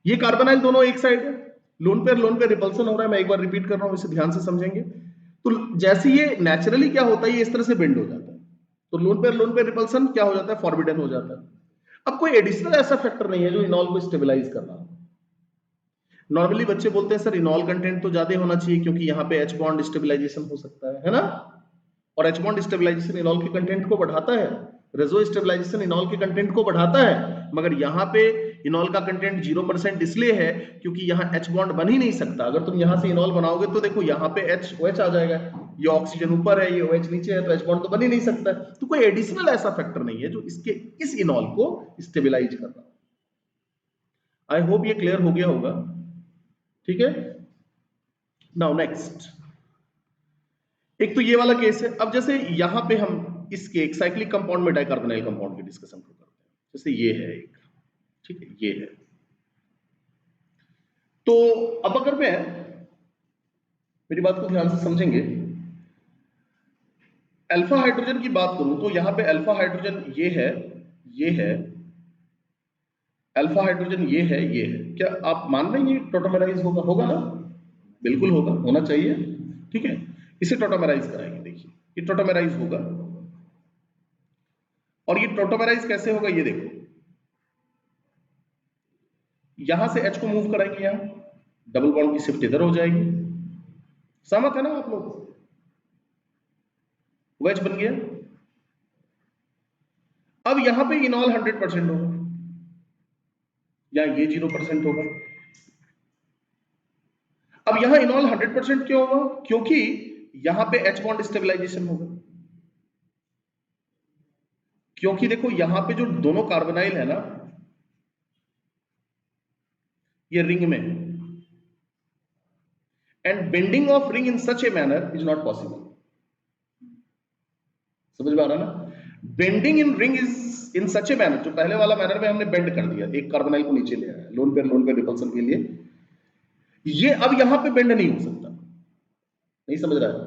ये कार्बोनाइल दोनों एक साइड है, लोन पेयर रिपल्सन हो रहा है। मैं एक बार रिपीट कर रहा हूं, इसे ध्यान से समझेंगे। तो जैसे ये नेचुरली क्या होता है, ये इस तरह से बेंड हो जाता है, तो लोन पेयर रिपल्सन क्या हो जाता है, फॉरबिडन हो जाता है। अब कोई एडिशनल ऐसा फैक्टर नहीं है जो इनॉल को स्टेबलाइज कर रहा हो। नॉर्मली बच्चे बोलते हैं सर इनॉल कंटेंट तो ज्यादा होना चाहिए क्योंकि यहाँ पे एच बॉन्ड स्टेबलाइजेशन हो सकता है ना? और एच बॉन्ड स्टेबलाइजेशन इनॉल के कंटेंट को बढ़ाता है, रेजो स्टेबलाइजेशन इनॉल के कंटेंट को बढ़ाता है। मगर यहाँ पे इनॉल का कंटेंट 0% इसलिए है क्योंकि यहाँ एच बॉन्ड बन ही नहीं सकता। अगर तुम यहाँ से इनॉल बनाओगे तो देखो यहाँ पे एच OH आ जाएगा, ये ऑक्सीजन ऊपर है, ये OH नीचे है, तो एच बॉन्ड तो बन ही नहीं सकता। तो कोई एडिशनल ऐसा फैक्टर नहीं है जो इसके इस इनॉल को स्टेबलाइज कर रहा। आई होप ये क्लियर हो गया होगा, ठीक है। नाउ नेक्स्ट, एक तो ये वाला केस है। अब जैसे यहां पे हम इसके एक साइक्लिक कंपाउंड में डाइकार्बोनाइल कंपाउंड की डिस्कशन को करते हैं, जैसे ये है एक, ठीक है, ये है। तो अब अगर मैं मेरी बात को ध्यान से समझेंगे, अल्फा हाइड्रोजन की बात करूं तो यहां पे अल्फा हाइड्रोजन ये है, ये है अल्फा हाइड्रोजन, ये है। क्या आप मान रहे हैं ये टोटोमेराइज होगा? होगा ना? बिल्कुल होगा, होना चाहिए, ठीक है। इसे टोटोमेराइज कराएंगे, देखिए ये टोटोमेराइज होगा। और ये टोटोमेराइज कैसे होगा ये देखो, यहां से H को मूव कराएंगे, यहां डबल बॉन्ड की शिफ्ट इधर हो जाएगी। सहमत है ना आप लोग? OH बन गया। अब यहां पे इनॉल 100% होगा या ये 0% होगा। अब यहां इनॉल 100% क्यों होगा? क्योंकि यहां पे H बॉन्ड स्टेबलाइजेशन होगा। क्योंकि देखो यहां पे जो दोनों कार्बोनाइल है ना, ये रिंग में, and bending of ring in such a manner is not possible. समझ में आ रहा ना? Bending in ring is in such a manner, जो पहले वाला मैनर में हमने बेंड कर दिया, एक कार्बोनाइल को नीचे ले आया लोन पेयर रिपल्सन के लिए, ये अब यहां पे बेंड नहीं हो सकता। नहीं समझ रहा है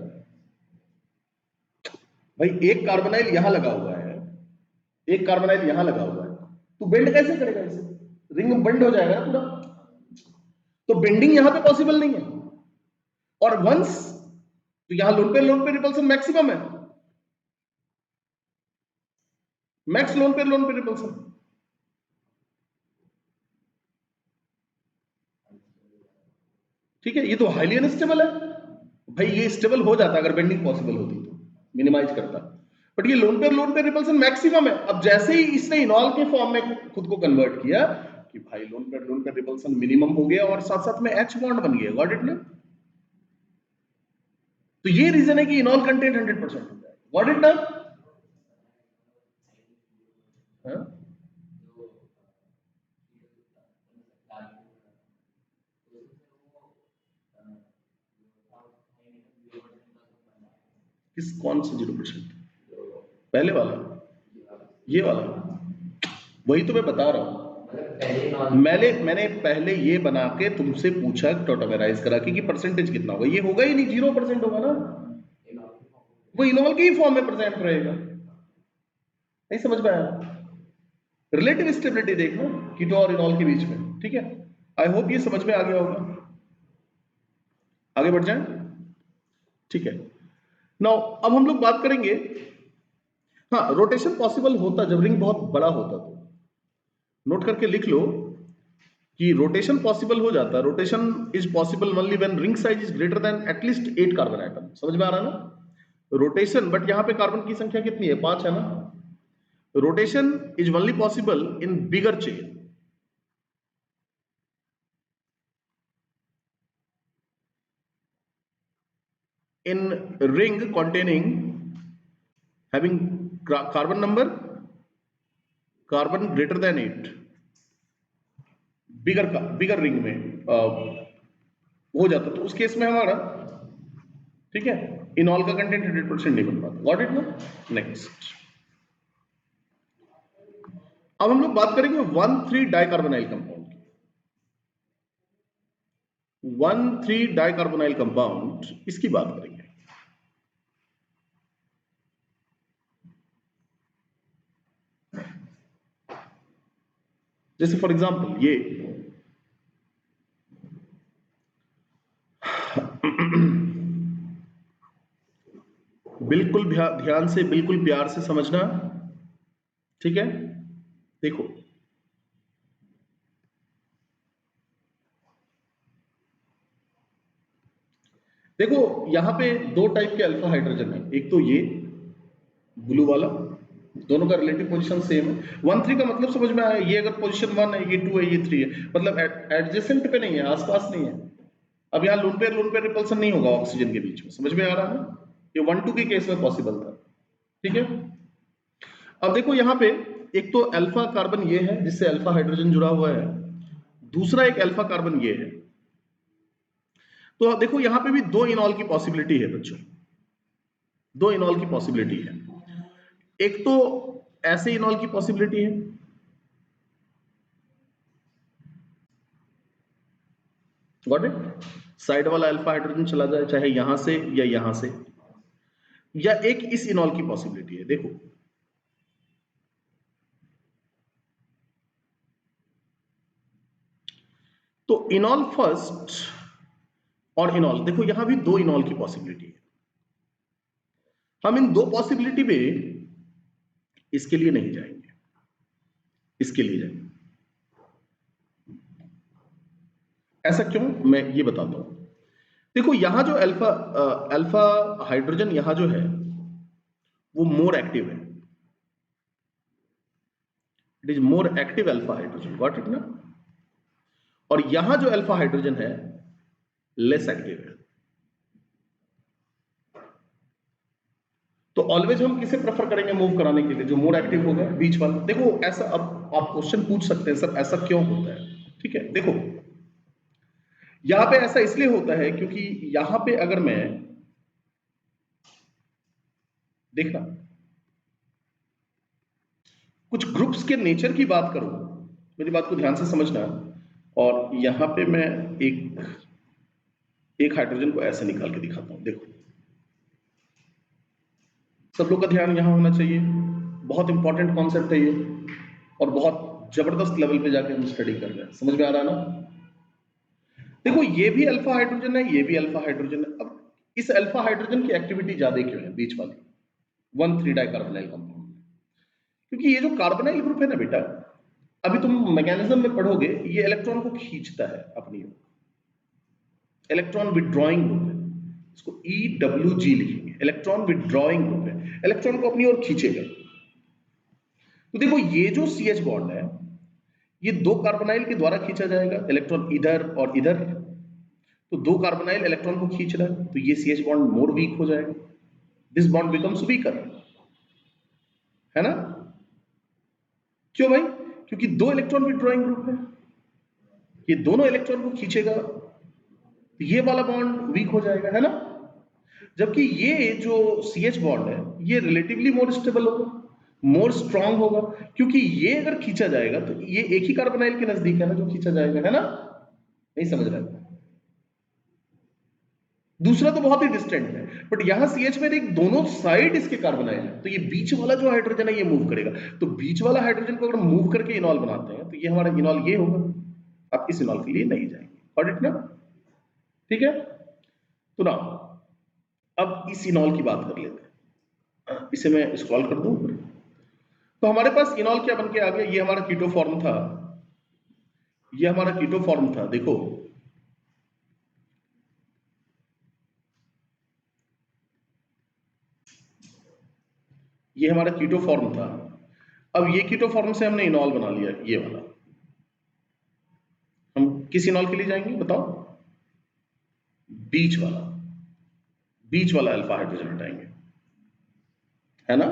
भाई? एक कार्बोनाइल यहां लगा हुआ है, एक कार्बोनाइल यहां लगा हुआ है, तो बेंड कैसे करेगा इसे? रिंग बेंड हो जाएगा ना पूरा, तो बेंडिंग यहां पे पॉसिबल नहीं है। और वंस, तो यहां लोन पेयर रिपल्सन मैक्सिमम है, मैक्स लोन पेयर रिपल्सन। ठीक है, ये तो हाईली अनस्टेबल है भाई। ये स्टेबल हो जाता अगर बेंडिंग पॉसिबल होती, तो मिनिमाइज करता। बट ये लोन पेयर रिपल्सन मैक्सिमम है। अब जैसे ही इसने इनॉल के फॉर्म में खुद को कन्वर्ट किया, कि भाई लोन पे रिपल्सन मिनिमम हो गया और साथ साथ में H बॉन्ड बन गया, गॉट इट ना? तो ये रीजन है कि इनॉल कंटेंट 100% हो जाए, गॉट इट ना? हाँ? किस कौन सा 0%? पहले वाला, ये वाला, वही तो मैं बता रहा हूँ। मैंने पहले ये बना के तुमसे पूछा टोटोमेराइज करा के कि परसेंटेज कितना होगा, ये होगा ही नहीं, 0% होगा ना, वो इनॉल के ही फॉर्म में प्रेजेंट रहेगा। नहीं समझ में आया? रिलेटिव स्टेबिलिटी देखना कीटो और इनॉल के बीच में, ठीक है? आई होप ये समझ में आ गया होगा। आगे बढ़ जाए, ठीक है? नाउ अब हम लोग बात करेंगे, हाँ रोटेशन पॉसिबल होता जब रिंग बहुत बड़ा होता, तो नोट करके लिख लो कि रोटेशन पॉसिबल हो जाता, rotation is possible only when ring size is greater than at least 8 carbon atom. समझ में आ रहा है ना? रोटेशन, बट यहां पे कार्बन की संख्या कितनी है? 5 है ना? Rotation is only possible in bigger chain, in ring containing having carbon number carbon greater than 8, bigger ring में हो जाता, तो उस केस में हमारा, ठीक है, इनॉल का कंटेंट 100% नहीं बन पाता, गॉट इट ना? नेक्स्ट, अब हम लोग बात करेंगे 1,3 डाइकार्बोनाइल कंपाउंड की। 1,3 डाइकार्बोनाइल कंपाउंड, इसकी बात करेंगे। जैसे फॉर एग्जांपल ये बिल्कुल ध्यान से, बिल्कुल प्यार से समझना, ठीक है? देखो, देखो यहां पे दो टाइप के अल्फा हाइड्रोजन है, एक तो ये ब्लू वाला, दोनों का रिलेटिव पोजीशन सेम है। 1,3 का मतलब समझ में आया, ये अगर पोजीशन 1 है, ये 2 है, ये 3 है, मतलब एडजेसेंट पे नहीं है, आसपास नहीं है। अब यहाँ लोन पेयर रिपल्सन नहीं होगा ऑक्सीजन के बीच में, समझ में आ रहा है? ये 1,2 के केस में पॉसिबल था, ठीक है? अब देखो यहाँ पे एक तो अल्फा कार्बन ये है जिससे अल्फा हाइड्रोजन जुड़ा हुआ है, दूसरा एक अल्फा कार्बन ये है। तो देखो यहाँ पे भी दो इनॉल की पॉसिबिलिटी है बच्चों, दो इनॉल की पॉसिबिलिटी है। एक तो ऐसे इनॉल की पॉसिबिलिटी है, गॉट इट? साइड वाला अल्फा हाइड्रोजन चला जाए, चाहे यहां से या यहां से, या एक इस इनॉल की पॉसिबिलिटी है। देखो तो इनॉल फर्स्ट और इनॉल, देखो यहां भी दो इनॉल की पॉसिबिलिटी है। हम इन दो पॉसिबिलिटी में इसके लिए नहीं जाएंगे, इसके लिए जाएंगे। ऐसा क्यों, मैं ये बताता हूं। देखो यहां जो अल्फा हाइड्रोजन यहां जो है वो मोर एक्टिव है, it is more active alpha hydrogen, got it ना? और यहां जो अल्फा हाइड्रोजन है लेस एक्टिव है। तो ऑलवेज हम किसे प्रेफर करेंगे मूव कराने के लिए? जो मोर एक्टिव होगा, बीच वाला। देखो ऐसा, अब आप क्वेश्चन पूछ सकते हैं सर ऐसा क्यों होता है, ठीक है? देखो यहां पे ऐसा इसलिए होता है क्योंकि यहां पे अगर मैं, देखना, कुछ ग्रुप्स के नेचर की बात करूं, मेरी बात को ध्यान से समझना, और यहां पे मैं एक हाइड्रोजन को ऐसे निकाल के दिखाता हूं। देखो सब लोग का ध्यान यहां होना चाहिए, बहुत इंपॉर्टेंट कॉन्सेप्ट है ये, और बहुत जबरदस्त लेवल पे जाके हम स्टडी कर रहे हैं, समझ में आ रहा है ना? देखो ये भी अल्फा हाइड्रोजन है, ये भी अल्फा हाइड्रोजन है। अब इस अल्फा हाइड्रोजन की एक्टिविटी ज्यादा क्यों है बीच वाली 1,3 डाइकार्बोनाइल कंपाउंड? क्योंकि ये जो कार्बोनाइल ग्रुप है ना बेटा, अभी तुम मैकेनिज्म में पढ़ोगे, ये इलेक्ट्रॉन को खींचता है अपनी ओर, इलेक्ट्रॉन विड्रॉइंग ग्रुप है, इसको EWG लिखेंगे, इलेक्ट्रॉन विड्रॉइंग ग्रुप है, इलेक्ट्रॉन को अपनी ओर खींचेगा। तो देखो ये जो CH बॉन्ड है, ये दो कार्बोनाइल के द्वारा खींचा जाएगा, इलेक्ट्रॉन इधर और इधर, तो दो कार्बोनाइल इलेक्ट्रॉन को खींच रहा है, तो ये CH बॉन्ड मोर वीक हो जाएगा, दिस बॉन्ड बिकम्स वीकर, है ना? क्यों भाई? क्योंकि दो इलेक्ट्रॉन विथड्रॉइंग ग्रुप है, ये दोनों इलेक्ट्रॉन को खींचेगा, तो ये वाला बॉन्ड वीक हो जाएगा, है ना? जबकि ये जो CH बॉन्ड है ये रिलेटिवली मोर स्टेबल होगा, मोर स्ट्रांग होगा, क्योंकि ये अगर खींचा जाएगा तो ये एक ही कार्बोनाइल के नजदीक है ना जो खींचा जाएगा, है ना? नहीं समझ रहा है? दूसरा तो बहुत ही डिस्टेंट है, बट यहां CH में एक दोनों साइड इसके कार्बोनाइल है, तो ये बीच वाला जो हाइड्रोजन है ये मूव करेगा, तो बीच वाला हाइड्रोजन को अगर मूव करके इनॉल बनाते हैं तो ये हमारा इनॉल ये होगा, आप इस इनॉल के लिए नहीं जाएंगे, गॉट इट ना? ठीक है, तो ना अब इस इनॉल की बात कर लेते हैं, इसे मैं स्क्रॉल कर दूं, तो हमारे पास इनॉल क्या बन के आ गया, ये हमारा कीटो फॉर्म था, ये हमारा कीटो फॉर्म था, देखो ये हमारा कीटो फॉर्म था, अब ये कीटो फॉर्म से हमने इनॉल बना लिया, ये वाला, हम किस इनॉल के लिए जाएंगे बताओ? बीच वाला, बीच वाला अल्फा हाइड्रोजन हटाएंगे, है ना?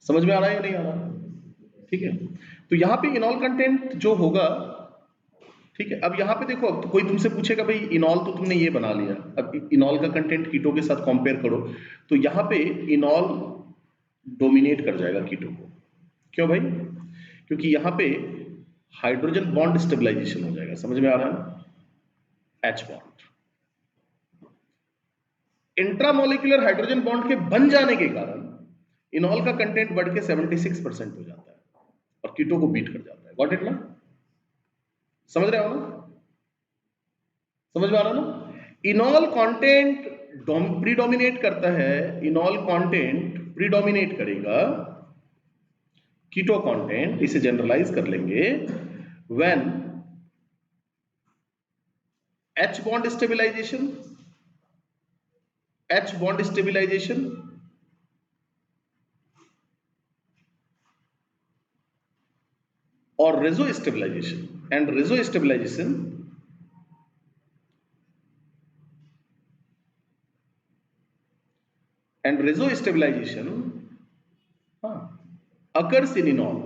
समझ में आ रहा है या नहीं आ रहा? ठीक है, तो यहां पे इनॉल कंटेंट जो होगा, ठीक है, अब यहां पे देखो, तो कोई तुमसे पूछेगा भाई इनॉल तो तुमने ये बना लिया, अब इनॉल का कंटेंट कीटो के साथ कंपेयर करो, तो यहां पे इनॉल डोमिनेट कर जाएगा कीटो को, क्यों भाई? क्योंकि यहां पे हाइड्रोजन बॉन्ड स्टेबलाइजेशन हो जाएगा, समझ में आ रहा है ना? H bond, intramolecular hydrogen bond के बन जाने के कारण इनॉल का कंटेंट बढ़ के 76% हो जाता है और कीटो को बीट कर जाता है, गॉट इट ना? समझ रहे हो ना? समझ में आ रहा ना? इनॉल कंटेंट प्रीडोमिनेट करता है, इनॉल कंटेंट प्रीडोमिनेट करेगा कीटो कंटेंट, इसे जनरलाइज कर लेंगे, when H bond stabilization, H bond stabilization और reso stabilization, and reso stabilization and reso stabilization occurs in enol,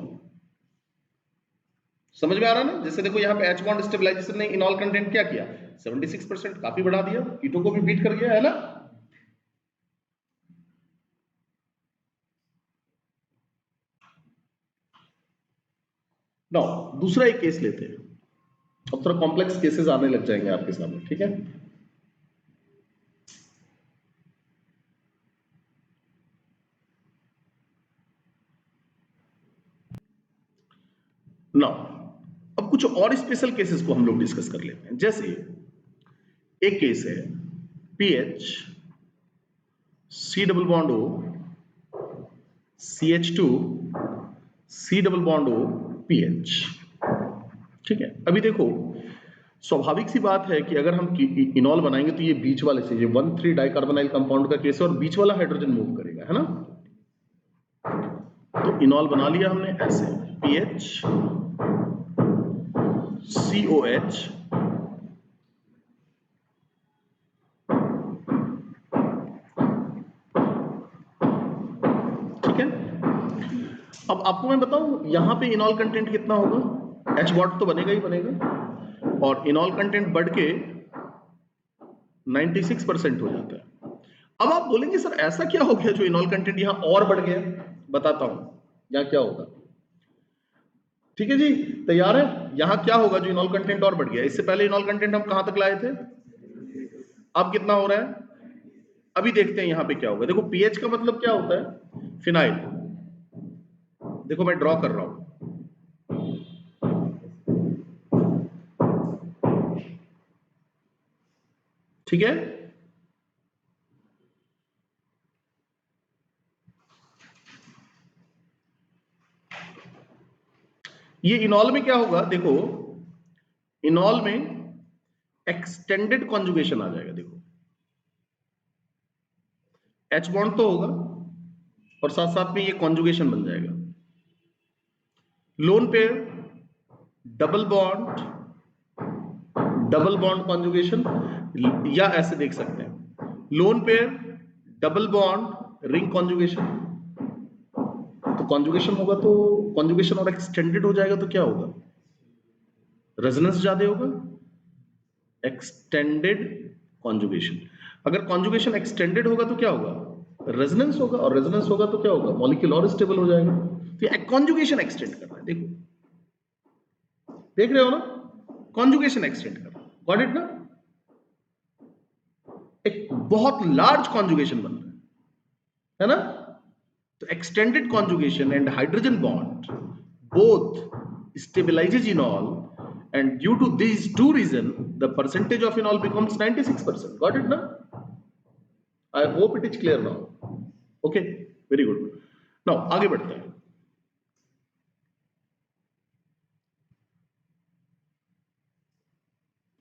समझ में आ रहा है ना? जैसे देखो यहाँ पे H बॉन्ड स्टेबलाइजेशन ने इनॉल कंटेंट क्या किया, 76% काफी बढ़ा दिया, कीटो को भी बीट कर गया, है ना? नो, दूसरा एक केस लेते हैं, अब थोड़ा कॉम्प्लेक्स केसेस आने लग जाएंगे आपके सामने, ठीक है? नो, अब कुछ और स्पेशल केसेस को हम लोग डिस्कस कर लेते हैं, जैसे एक केस है PH C double bond O CH2 C double bond O PH, ठीक है? अभी देखो, स्वाभाविक सी बात है कि अगर हम इनॉल बनाएंगे तो ये बीच वाले से, ये 1,3 डाइकार्बोनाइल कंपाउंड का केस है और बीच वाला हाइड्रोजन मूव करेगा, है ना? तो इनॉल बना लिया हमने ऐसे, PH COH ठीक है? अब आपको मैं बताऊं यहां पे इनॉल कंटेंट कितना होगा, H बॉन्ड तो बनेगा ही बनेगा, और इनॉल कंटेंट बढ़ के 96% हो जाता है। अब आप बोलेंगे सर ऐसा क्या हो गया जो इनॉल कंटेंट यहां और बढ़ गया, बताता हूं यहां क्या होगा, ठीक है जी? तैयार है? यहां क्या होगा जो इनॉल कंटेंट और बढ़ गया, इससे पहले इनॉल कंटेंट हम कहां तक लाए थे, अब कितना हो रहा है, अभी देखते हैं यहां पे क्या होगा। देखो पीएच का मतलब क्या होता है, फिनाइल, देखो मैं ड्रॉ कर रहा हूं, ठीक है? ये इनॉल में क्या होगा, देखो इनॉल में एक्सटेंडेड कॉन्जुगेशन आ जाएगा, देखो H बॉन्ड तो होगा और साथ साथ में ये कॉन्जुगेशन बन जाएगा, lone pair double bond conjugation, या ऐसे देख सकते हैं lone pair double bond ring conjugation. तो कॉन्जुगेशन होगा तो कॉन्जुगेशन और एक्सटेंडेड हो जाएगा तो क्या होगा, रेजोनेंस ज्यादा होगा, एक्सटेंडेड कॉन्जुगेशन। अगर कॉन्जुगेशन एक्सटेंडेड होगा तो क्या होगा, रेजोनेंस होगा, और रेजोनेंस होगा तो क्या होगा, मॉलिक्यूल और स्टेबल हो जाएगा। तो कॉन्जुगेशन एक्सटेंड कर रहा है, देखो देख रहे हो ना, कॉन्जुगेशन एक्सटेंड कर रहा है, गॉट इट ना। एक बहुत लार्ज कॉन्जुगेशन बन रहा है ना। तो extended conjugation and hydrogen bond both stabilizes enol, and due to these two reasons the percentage of enol becomes 96%. Got it now? I hope it is clear now. Okay, very good. Now आगे बढ़ते हैं।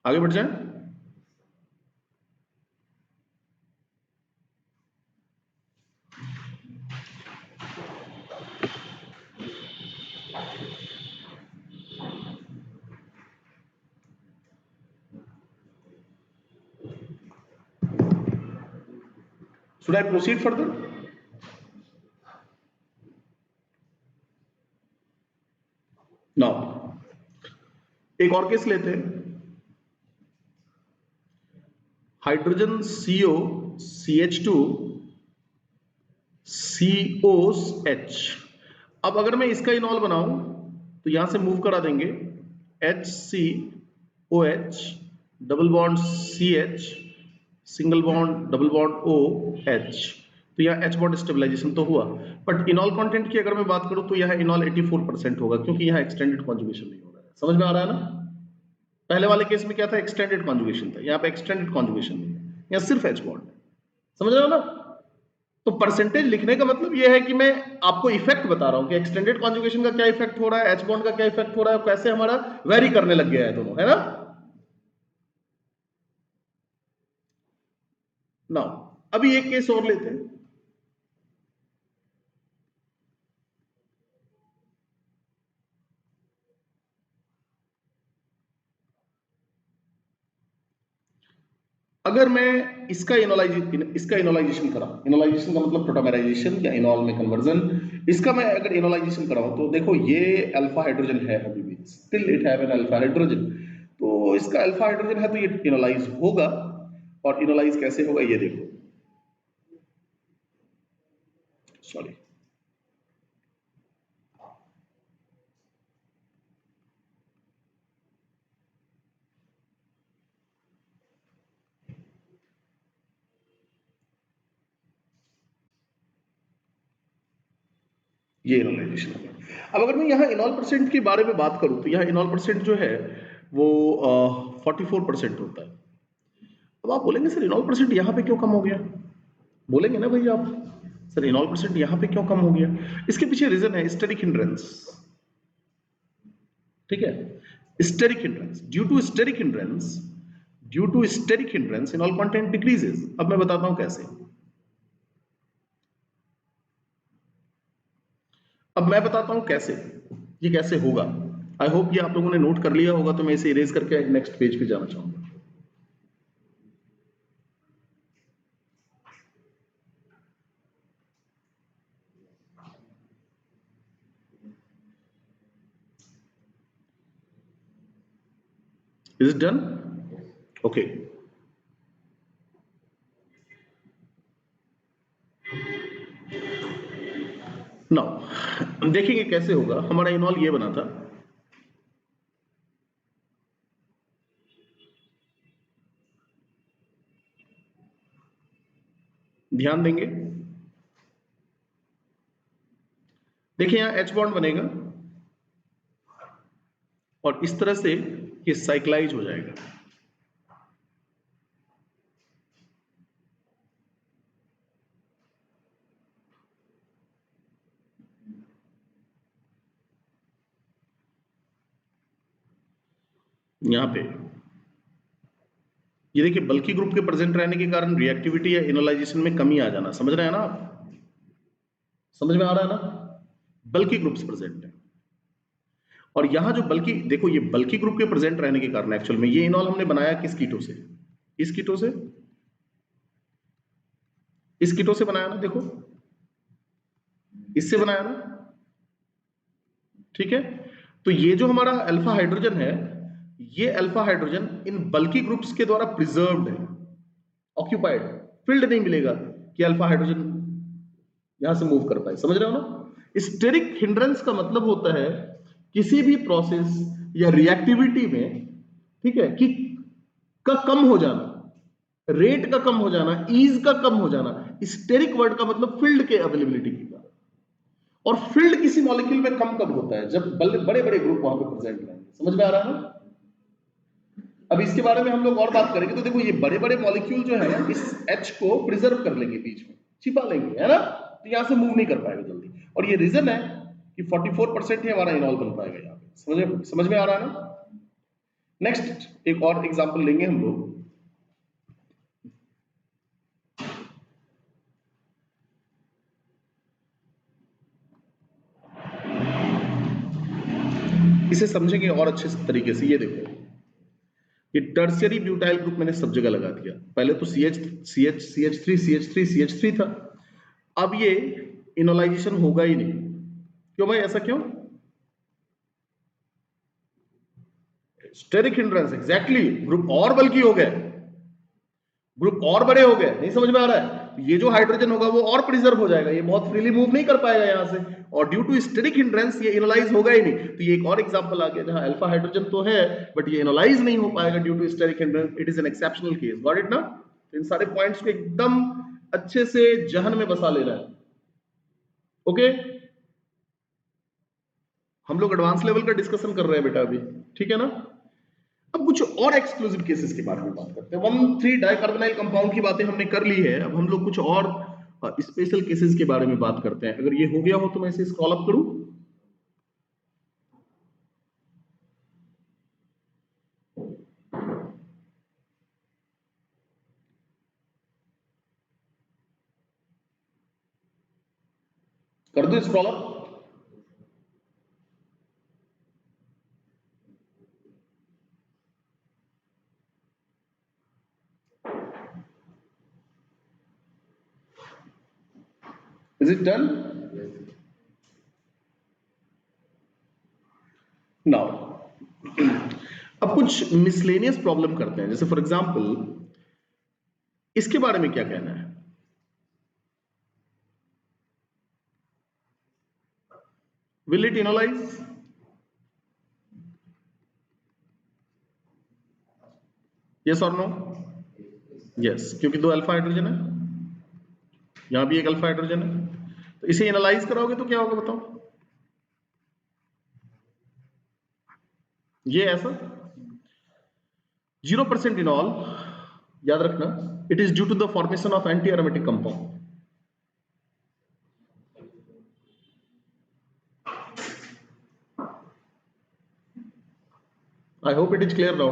आगे बढ़ जाए। Should I proceed further? Now एक और case लेते हैं, हाइड्रोजन CO CH2 COH। अब अगर मैं इसका इनॉल बनाऊं तो यहां से मूव करा देंगे HCOH double bond CH single bond double bond OH। तो यहाँ H बॉन्ड स्टेबलाइजेशन तो हुआ, बट इनॉल कंटेंट की अगर मैं बात करूं तो यहाँ इनॉल 84% होगा, क्योंकि यहाँ एक्सटेंडेड कॉन्जुगेशन नहीं हो रहा है। समझ में आ रहा है ना। पहले वाले केस में क्या था, एक्सटेंडेड कॉन्जुगेशन था, यहाँ पे एक्सटेंडेड कॉन्जुगेशन नहीं है, यहाँ सिर्फ H बॉन्ड। समझ रहे हो ना। तो परसेंटेज लिखने का मतलब यह है कि मैं आपको इफेक्ट बता रहा हूं कि एक्सटेंडेड कॉन्जुगेशन का क्या इफेक्ट हो रहा है, एच बॉन्ड का क्या इफेक्ट हो रहा है, कैसे हमारा वेरी करने लग गया है दोनों, है ना। नाउ अभी एक केस और लेते हैं। अगर मैं इसका इनोलाइजेशन करा, इनोलाइजेशन का मतलब प्रोटोमेराइजेशन या इनॉल में कन्वर्जन, इसका मैं अगर इनोलाइजेशन कराऊं तो देखो ये अल्फा हाइड्रोजन है, अभी भी still it have an alpha hydrogen. तो इसका अल्फा हाइड्रोजन है तो ये इनोलाइज होगा, और इनोलाइज कैसे होगा ये देखो, सॉरी ये इनोलाइजेशन हो गया। अब अगर मैं यहाँ इनॉल परसेंट के बारे में बात करूं तो यहाँ इनॉल परसेंट जो है वो 44% होता है। अब आप बोलेंगे सर इनॉल परसेंट यहाँ पे क्यों कम हो गया, बोलेंगे ना भाई आप, सर इनॉल परसेंट यहाँ पे क्यों कम हो गया। इसके पीछे रीजन है स्टेरिक हिंड्रेंस। ठीक है, steric hindrance, due to steric hindrance enol content decreases. अब मैं बताता हूं कैसे। अब मैं बताता हूं कैसे, ये कैसे होगा। आई होप ये आप लोगों ने नोट कर लिया होगा, तो मैं इसे इरेज करके नेक्स्ट पेज पे जाना चाहूंगा। Is it done? Okay. Now देखेंगे कैसे होगा। हमारा इनॉल ये बना था, ध्यान देंगे, देखिए यहां H बॉन्ड बनेगा और इस तरह से ये साइक्लाइज हो जाएगा। यहां पे ये देखिए बल्कि ग्रुप के प्रेजेंट रहने के कारण रिएक्टिविटी या इनोलाइजेशन में कमी आ जाना। समझ रहे हैं ना आप, समझ में आ रहा है ना। बल्कि ग्रुप्स प्रेजेंट है और यहां जो बल्कि देखो ये बल्कि ग्रुप के प्रेजेंट रहने के कारण एक्चुअल में ये इनॉल हमने बनाया किस कीटो से, इस कीटो से, इस कीटो से बनाया ना, देखो इससे बनाया ना, ठीक है। तो ये जो हमारा अल्फा हाइड्रोजन है, ये अल्फा हाइड्रोजन इन बल्कि ग्रुप्स के द्वारा प्रिजर्व्ड है, ऑक्यूपाइड, फिल्ड नहीं मिलेगा कि अल्फा हाइड्रोजन यहां से मूव कर पाए, समझ रहे हो ना। स्टेरिक हिंड्रेंस का मतलब होता है किसी भी प्रोसेस या रिएक्टिविटी में, ठीक है, कि का कम हो जाना, रेट का कम हो जाना, ईज का कम हो जाना। स्टेरिक वर्ड का मतलब फील्ड के अवेलेबिलिटी की बात। और फील्ड किसी मॉलिक्यूल में कम कब होता है, जब बड़े बड़े ग्रुप वहां पे प्रेजेंट रहेंगे, समझ में आ रहा है ना। अब इसके बारे में हम लोग और बात करेंगे। तो देखो ये बड़े बड़े मॉलिक्यूल जो है ना, इस H को प्रिजर्व कर लेंगे, बीच में छिपा लेंगे, है ना, तो यहां से मूव नहीं कर पाएगा जल्दी। और ये रीजन है कि 44% ही हमारा इनॉल बन पाएगा यहाँ पे। समझ में आ रहा है ना। नेक्स्ट एक और एग्जांपल लेंगे हम लोग। इसे समझेंगे और अच्छे तरीके से। ये देखो ये टर्शियरी ब्यूटाइल ग्रुप मैंने सब जगह लगा दिया। पहले तो CH3 था। अब ये इनोलाइजेशन होगा ही नहीं। क्यों भाई, ऐसा क्यों? Steric hindrance, exactly. ग्रुप और बल्कि हो गए, ग्रुप और बड़े हो गए, नहीं समझ में आ रहा है। ये जो हाइड्रोजन होगा वो और प्रिजर्व हो जाएगा, ये बहुत फ्रीली मूव नहीं कर पाएगा यहां से, और ड्यू टू स्टेरिक हिंड्रेंस ये इनोलाइज होगा ही नहीं। तो ये एक और एग्जांपल आ गया जहां अल्फा हाइड्रोजन तो है बट ये इनोलाइज नहीं हो पाएगा due to steric hindrance. It is an exceptional case, got it ना। तो इन सारे पॉइंट्स को एकदम अच्छे से जहन में बसा लेना है। ओके, हम लोग एडवांस लेवल का डिस्कशन कर रहे हैं बेटा अभी, ठीक है ना। अब कुछ और एक्सक्लूसिव केसेस के बारे में बात करते हैं। 1,3 डाइकार्बोनाइल कंपाउंड की बातें हमने कर ली है। अब हम लोग कुछ और स्पेशल केसेस के बारे में बात करते हैं। अगर ये हो गया हो तो मैं इसे स्क्रॉल अप करूं। कर दो scroll up. Is it done now? अब कुछ मिसलेनियस प्रॉब्लम करते हैं। जैसे फॉर एग्जांपल इसके बारे में क्या कहना है? Will it enolize? यस और नो? यस, क्योंकि दो अल्फा हाइड्रोजन है, यहां भी एक अल्फा हाइड्रोजन है। तो इसे एनालाइज कराओगे तो क्या होगा बताओ? ये ऐसा 0% इनॉल, याद रखना, it is due to the formation of anti aromatic compound. I hope it is clear now,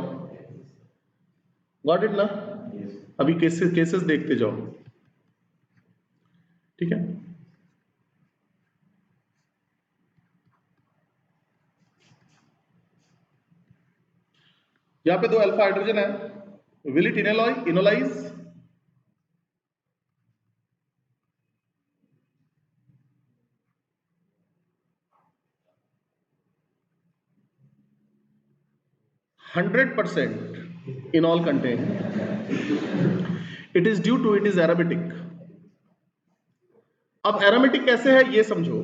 got it ना। अभी केसेस देखते जाओ, ठीक है। यहां पे दो अल्फा हाइड्रोजन है, will it enolize? 100% enol content, it is due to it is aromatic. अब एरोमेटिक कैसे है ये समझो।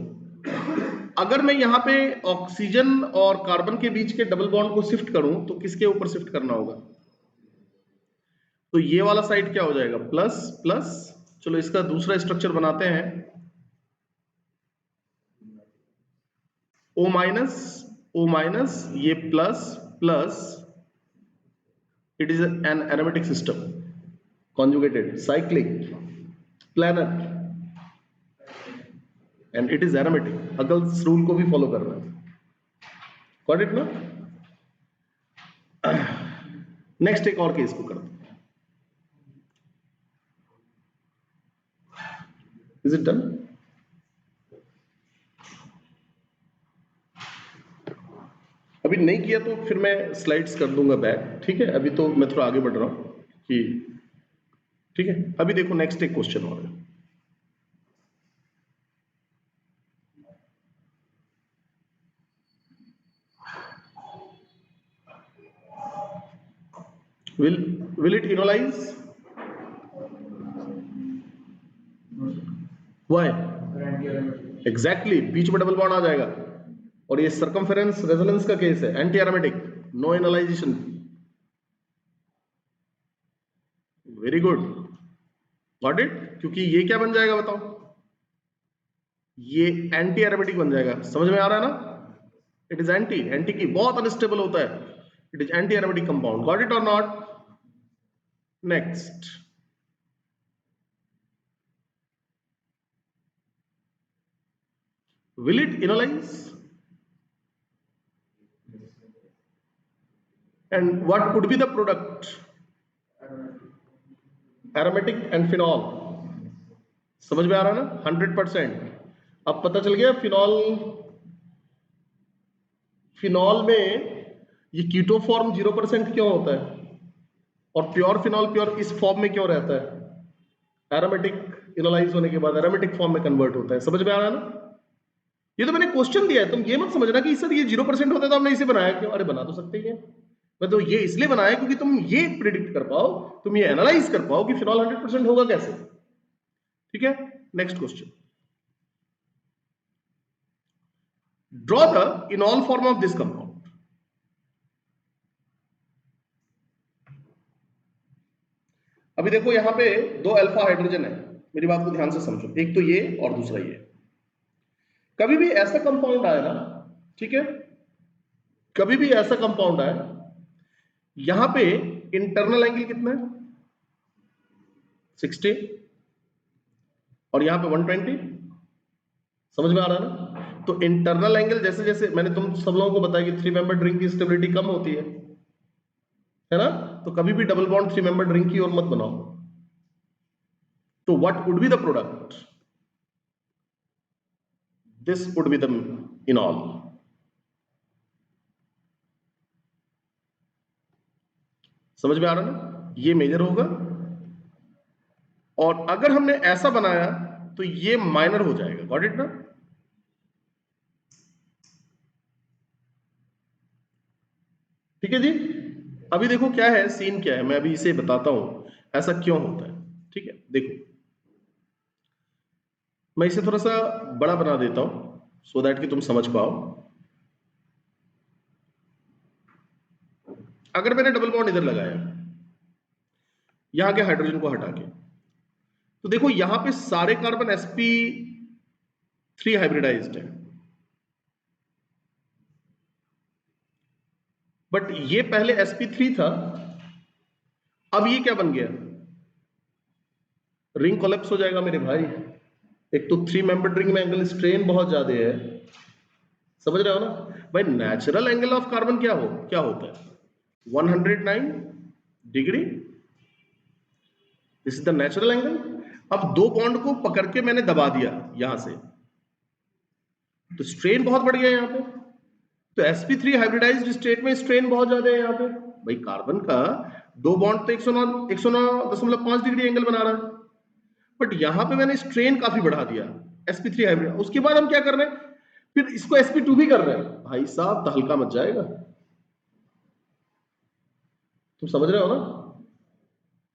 अगर मैं यहां पे ऑक्सीजन और कार्बन के बीच के डबल बॉन्ड को शिफ्ट करूं तो किसके ऊपर शिफ्ट करना होगा? तो ये वाला साइड क्या हो जाएगा? Plus plus. चलो इसका दूसरा स्ट्रक्चर बनाते हैं, O माइनस, O माइनस, ये plus plus. It is an aromatic system, conjugated, cyclic, planar, and it is aromatic. Huggles rule को भी फॉलो करना है, गॉट इट ना। नेक्स्ट एक और केस को करते हैं। Is it done? अभी नहीं किया तो फिर मैं स्लाइड्स कर दूंगा बैक, ठीक है। अभी तो मैं थोड़ा आगे बढ़ रहा हूं कि ठीक है। अभी देखो नेक्स्ट एक क्वेश्चन और है। will it enolize? Why? Exactly, बीच में डबल बॉन्ड आ जाएगा। और ये सर्कमफेरेंस रेजोनेंस का केस है, anti aromatic, no enolization. Very good, got it. क्योंकि ये क्या बन जाएगा बताओ, ये एंटी एरोमेटिक बन जाएगा। समझ में आ रहा है ना? इट इज एंटी, एंटी की बहुत अनस्टेबल होता है, it is anti aromatic compound. Got it और not? Next, will it enolize? And what would be the product? Aromatic and phenol. समझ में आ रहा है ना? 100%। अब पता चल गया फिनॉल, फिनॉल में ये कीटो फॉर्म 0% क्यों होता है और प्योर फिनॉल प्योर इस फॉर्म में क्यों रहता है? एरोमेटिक इनोलाइज होने के बाद एरोमेटिक फॉर्म में कन्वर्ट होता है। समझ में आ रहा है ना? ये तो मैंने क्वेश्चन दिया है, तुम ये मत समझना कि सर ये 0% होता है तो हमने इसे बनाया क्यों। अरे बना तो सकते ही है, मैं तो ये इसलिए बनाया क्योंकि तुम ये प्रिडिक्ट कर पाओ, तुम ये एनालाइज कर पाओ कि फिनॉल 100% होगा कैसे। ठीक है, next question. Draw the इनॉल form of this compound. अभी देखो यहां पे दो अल्फा हाइड्रोजन है, मेरी बात को ध्यान से समझो, एक तो ये और दूसरा ये। कभी भी ऐसा कंपाउंड आए ना, ठीक है, कभी भी ऐसा कंपाउंड आए, यहां पे इंटरनल एंगल कितना है? 60 और यहां पे 120। समझ में आ रहा है ना? तो इंटरनल एंगल जैसे जैसे मैंने तुम सब लोगों को बताया कि 3 मेंबर रिंग की स्टेबिलिटी कम होती है ना? तो कभी भी डबल बॉन्ड 3 मेंबर रिंग की ओर मत बनाओ। तो what would be the product? This would be the इनॉल। समझ में आ रहा है ना? ये मेजर होगा, और अगर हमने ऐसा बनाया तो ये माइनर हो जाएगा। गॉट इट ना? ठीक है जी। अभी देखो क्या है सीन, क्या है, मैं अभी इसे बताता हूं ऐसा क्यों होता है। ठीक है, देखो मैं इसे थोड़ा सा बड़ा बना देता हूं सो दैट कि तुम समझ पाओ। अगर मैंने डबल बॉन्ड इधर लगाया, यहां के हाइड्रोजन को हटा के, तो देखो यहां पे सारे कार्बन sp3 हाइब्रिडाइज्ड है, बट ये पहले sp3 था, अब ये क्या बन गया? रिंग कोलैप्स हो जाएगा मेरे भाई। एक तो 3 मेंबर्ड रिंग में एंगल स्ट्रेन बहुत ज्यादा है। समझ रहे हो ना भाई? नेचुरल एंगल ऑफ कार्बन क्या होता है? 109 degree. This is the natural angle. अब दो बॉन्ड को पकड़ के मैंने दबा दिया यहां से, तो स्ट्रेन बहुत बढ़ गया यहां पे। तो sp3 हाइब्रिडाइज्ड स्टेट में स्ट्रेन बहुत ज्यादा है यहाँ पे। भाई कार्बन का दो बॉन्ड तो 109.5 डिग्री एंगल बना रहा है, बट यहां पे मैंने स्ट्रेन काफी बढ़ा दिया sp3 हाइब्रिड। उसके बाद हम क्या कर रहे हैं, फिर इसको sp2 भी कर रहे हैं। भाई साहब तहलका मच जाएगा। तुम समझ रहे हो ना?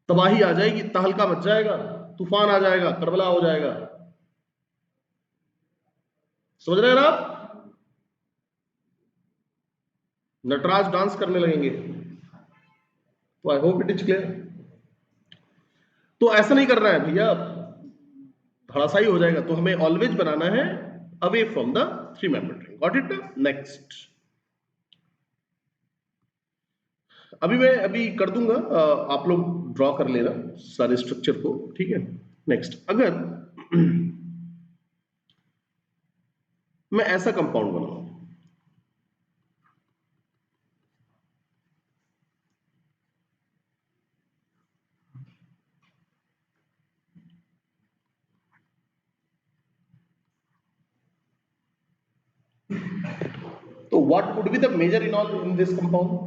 तबाही आ जाएगी, तहलका मच जाएगा, तूफान आ जाएगा, करबला हो जाएगा। समझ रहे हैं ना आप? नटराज डांस करने लगेंगे। तो आई होप इट इज क्लियर। तो ऐसा नहीं करना है भैया, धड़ासाई हो जाएगा। तो हमें ऑलवेज बनाना है away from the 3 member ring. Got it? Next, अभी मैं अभी कर दूंगा, आप लोग ड्रॉ कर लेना सारे स्ट्रक्चर को। ठीक है, नेक्स्ट, अगर मैं ऐसा कंपाउंड बनाऊं, तो what would be the major enol in this compound?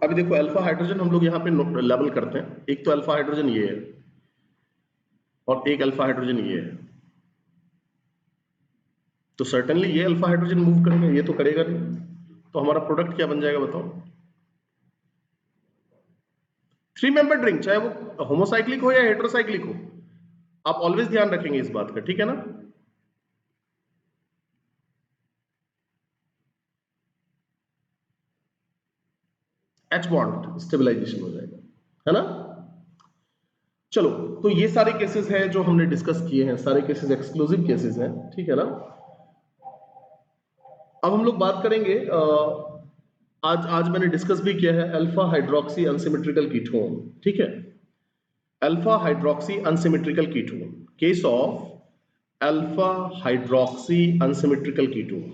अभी देखो अल्फा हाइड्रोजन हम लोग यहाँ पे लेबल करते हैं, एक तो अल्फा हाइड्रोजन ये है और एक अल्फा हाइड्रोजन ये है, तो सर्टेनली ये अल्फा हाइड्रोजन मूव करेगा, ये तो करेगा नहीं, तो हमारा प्रोडक्ट क्या बन जाएगा बताओ? 3 मेंबर रिंग, चाहे वो होमोसाइक्लिक हो या हेटेरोसाइक्लिक हो, आप ऑलवेज ध्यान रखेंगे इस बात का, ठीक है ना? H बॉन्ड स्टेबलाइजेशन हो जाएगा, है ना? चलो, तो ये सारे केसेस हैं जो हमने डिस्कस किए हैं, सारे केसेस एक्सक्लूसिव केसेस हैं, ठीक है ना? अब हम लोग बात करेंगे, आज आज मैंने डिस्कस भी किया है अल्फा हाइड्रोक्सी अनसिमेट्रिकल कीटोन, ठीक है? Alpha hydroxy unsymmetrical ketone, case of alpha hydroxy unsymmetrical ketone.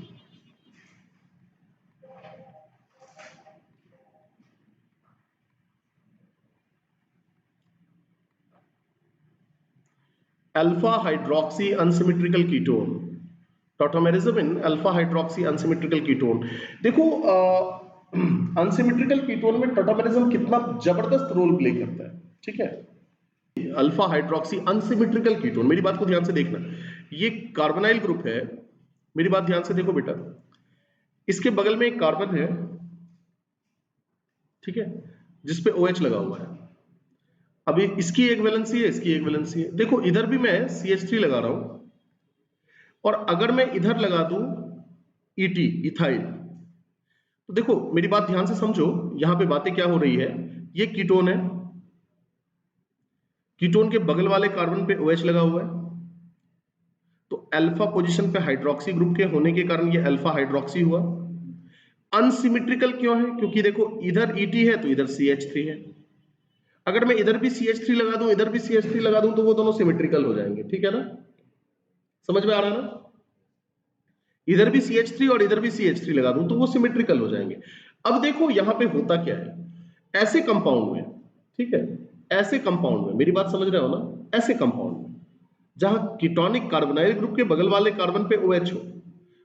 Alpha hydroxy unsymmetrical ketone, tautomerism in alpha hydroxy unsymmetrical ketone. देखो अनसिमेट्रिकल कीटोन में टॉटोमेरिज्म कितना जबरदस्त रोल प्ले करता है, ठीक है? अल्फा हाइड्रोक्सी अनसिमेट्रिकल कीटोन, मेरी बात को ध्यान से देखना, ये कार्बोनाइल ग्रुप है, मेरी बात ध्यान से देखो बेटा, इसके बगल में एक कार्बन है, ठीक है, जिसपे OH लगा हुआ है। अभी इसकी एक वैलेंसी है, इसकी एक वैलेंसी है, देखो इधर भी मैं CH3 लगा रहा हूं, और अगर मैं इधर लगा दूं ET इथाइल, तो देखो मेरी बात ध्यान से समझो, यहां पे बातें क्या हो रही है, ये कीटोन है, कीटोन के बगल वाले कार्बन पे OH लगा हुआ है, तो अल्फा पोजीशन पे हाइड्रोक्सी ग्रुप के होने के कारण ये अल्फा हाइड्रोक्सी हुआ। अनसिमेट्रिकल क्यों है? क्योंकि देखो इधर ET है तो इधर CH3 है, अगर मैं इधर भी CH3 लगा दूं, इधर भी CH3 लगा दूं, तो वो दोनों सिमेट्रिकल हो जाएंगे, ठीक है ना? समझ में आ रहा है ना? इधर भी CH3 और इधर भी CH3 लगा दूं तो वो सिमेट्रिकल हो जाएंगे। अब देखो यहां पे होता क्या है, ऐसे कंपाउंड में, ठीक है, ऐसे कंपाउंड में, मेरी बात समझ रहे हो ना? ऐसे कंपाउंड में जहां कीटोनिक कार्बोनाइल ग्रुप के बगल वाले कार्बन पे OH हो,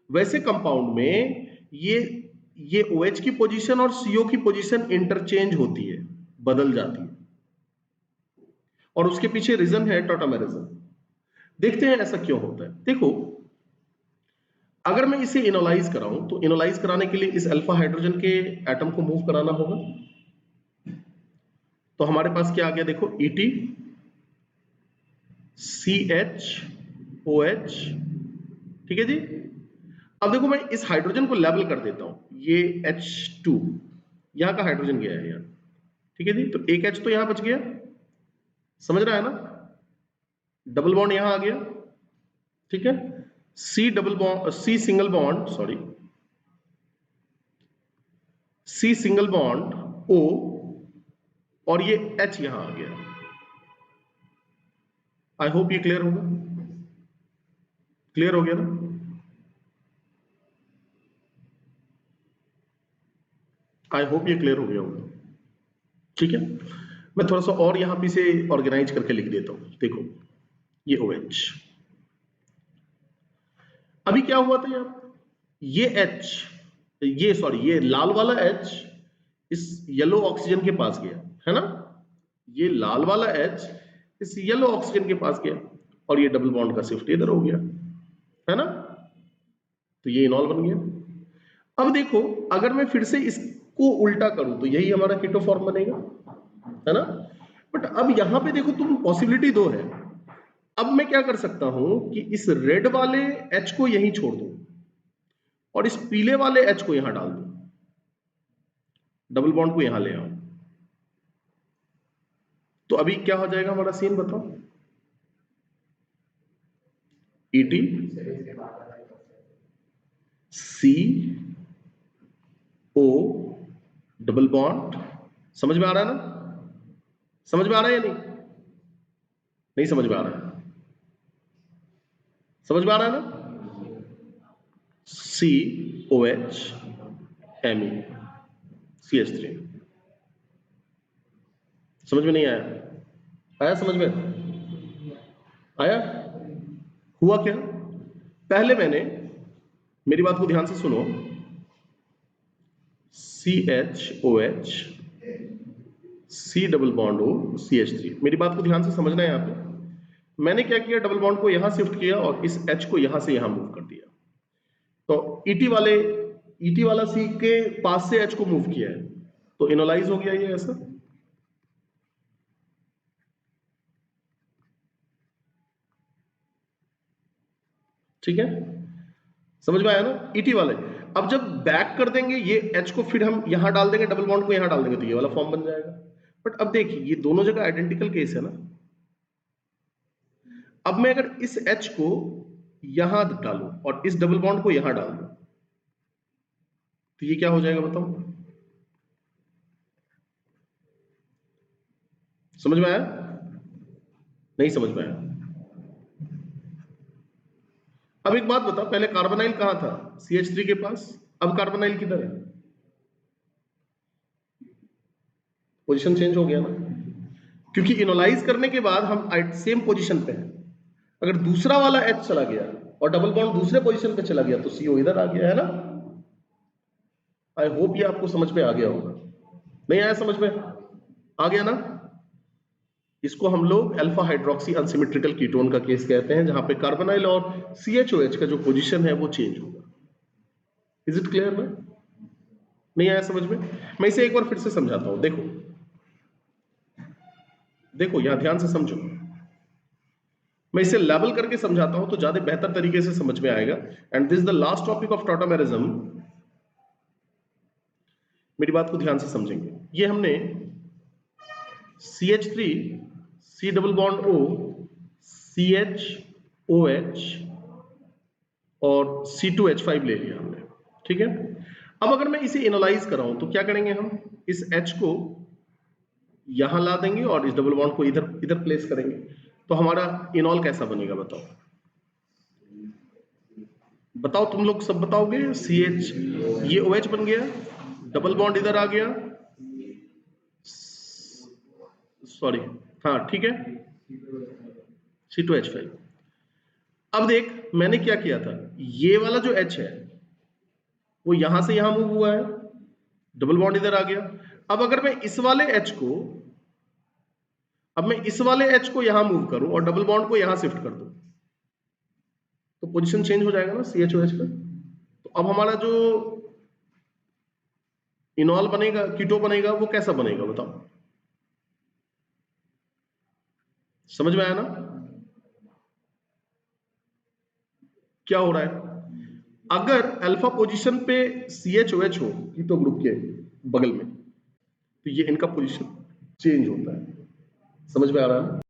वैसे कंपाउंड में ये OH की पोजीशन और CO की पोजीशन इंटरचेंज होती है, बदल जाती है, और उसके पीछे रीजन है टॉटोमेरिज्म। देखते हैं ऐसा क्यों होता है। देखो अगर मैं इसे इनोलाइज कराऊं, तो इनोलाइज कराने के लिए इस अल्फा हाइड्रोजन के एटम को मूव कराना होगा, तो हमारे पास क्या आ गया, देखो ET CH OH, ठीक है जी। अब देखो मैं इस हाइड्रोजन को लेबल कर देता हूं, ये H2 यहां का हाइड्रोजन गया है यार, ठीक है जी, तो एक H तो यहां बच गया, समझ रहा है ना? डबल बॉन्ड यहां आ गया, ठीक है, C single bond, sorry, C single bond O, और ये H यहां आ गया। आई होप ये क्लियर होगा, क्लियर हो गया ना? आई होप ये क्लियर हो गया होगा, ठीक है। मैं थोड़ा सा और यहां पे से ऑर्गेनाइज करके लिख देता हूं, देखो ये OH, अभी क्या हुआ था यार, ये H, ये सॉरी ये लाल वाला H इस येलो ऑक्सीजन के पास गया, है ना? ये लाल वाला H इस येलो ऑक्सीजन के पास गया, और ये डबल बॉन्ड का शिफ्ट इधर हो गया, है ना? तो ये इनॉल बन गया। अब देखो अगर मैं फिर से इसको उल्टा करूं, तो यही हमारा कीटो फॉर्म बनेगा, है ना? बट अब यहां पे देखो तुम, पॉसिबिलिटी दो है। अब मैं क्या कर सकता हूं कि इस रेड वाले H को यहीं छोड़ दूं, और इस पीले वाले H को यहां डाल दूं, डबल बॉन्ड को यहां ले आऊं, तो अभी क्या हो जाएगा हमारा सीन बताओ? ET CO डबल बॉन्ड, समझ में आ रहा है ना? समझ में आ रहा है या नहीं? नहीं समझ में आ रहा है? समझ में आ रहा है ना? COH Me CH3, समझ में नहीं आया? आया समझ में? आया? हुआ क्या, पहले मैंने मेरी बात को ध्यान से सुनो, CHOH C double bond O CH3। मेरी बात को ध्यान से समझना है यहाँ पे। मैंने क्या किया, डबल बॉन्ड को यहां शिफ्ट किया और इस H को यहां से यहां मूव कर दिया। तो ET वाला C के पास से H को मूव किया है, तो इनोलाइज हो गया ये ऐसा। ठीक है, समझ में आया ना, ET वाले। अब जब बैक कर देंगे ये H को, फिर हम यहां डाल देंगे, डबल बॉन्ड को यहां डाल देंगे, तो ये वाला फॉर्म बन जाएगा। बट अब देखिए ये दोनों जगह आइडेंटिकल केस है ना। अब मैं अगर इस H को यहां डालूं और इस डबल बॉन्ड को यहां डाल दूं, तो ये क्या हो जाएगा बताओ, समझ में आया? नहीं समझ में आया? अब एक बात बता, पहले कार्बोनाइल कहां था, CH3 के पास, अब कार्बोनाइल किधर है? पोजीशन चेंज हो गया ना, क्योंकि इनोलाइज करने के बाद हम सेम पोजीशन पे हैं। अगर दूसरा वाला H चला गया और डबल बॉन्ड दूसरे पोजीशन पे चला गया, तो CO इधर आ गया है ना। आई होप ये आपको समझ में आ गया होगा। नहीं आया समझ में? आ गया ना। इसको हम लोग अल्फा हाइड्रोक्सी अनसिमेट्रिकल कीटोन का केस कहते हैं, जहां पे कार्बोनाइल और CHOH का जो पोजीशन है वो चेंज होगा। इज इट क्लियर ना? नहीं आया समझ में? मैं इसे एक बार फिर से समझाता हूं। देखो देखो यहां ध्यान से समझो, मैं इसे लेबल करके समझाता हूं तो ज्यादा बेहतर तरीके से समझ में आएगा। And this the last topic of tautomerism. मेरी बात को ध्यान से समझेंगे। ये हमने CH3 C double bond O CHOH और C2H5 ले लिया हमने, ठीक है। अब अगर मैं इसे एनालाइज कराऊं तो क्या करेंगे हम, इस H को यहां ला देंगे और इस डबल बॉन्ड को इधर इधर प्लेस करेंगे, तो हमारा इनॉल कैसा बनेगा बताओ? बताओ तुम लोग सब बताओगे। CH, ये OH बन गया, डबल बॉन्ड इधर आ गया, सॉरी, हाँ ठीक है, C2H5। अब देख मैंने क्या किया था, ये वाला जो H है वो यहां से यहां मूव हुआ है, डबल बॉन्ड इधर आ गया। अब अगर मैं इस वाले H को, अब मैं इस वाले H को यहां मूव करूं और डबल बॉन्ड को यहां शिफ्ट कर दूं, तो पोजीशन चेंज हो जाएगा ना CHOH का। तो अब हमारा जो इनॉल बनेगा, कीटो बनेगा, वो कैसा बनेगा बताओ? समझ में आया ना क्या हो रहा है? अगर अल्फा पोजीशन पे CHOH हो कीटो ग्रुप के बगल में, तो ये इनका पोजीशन चेंज होता है। समझ में आ रहा है?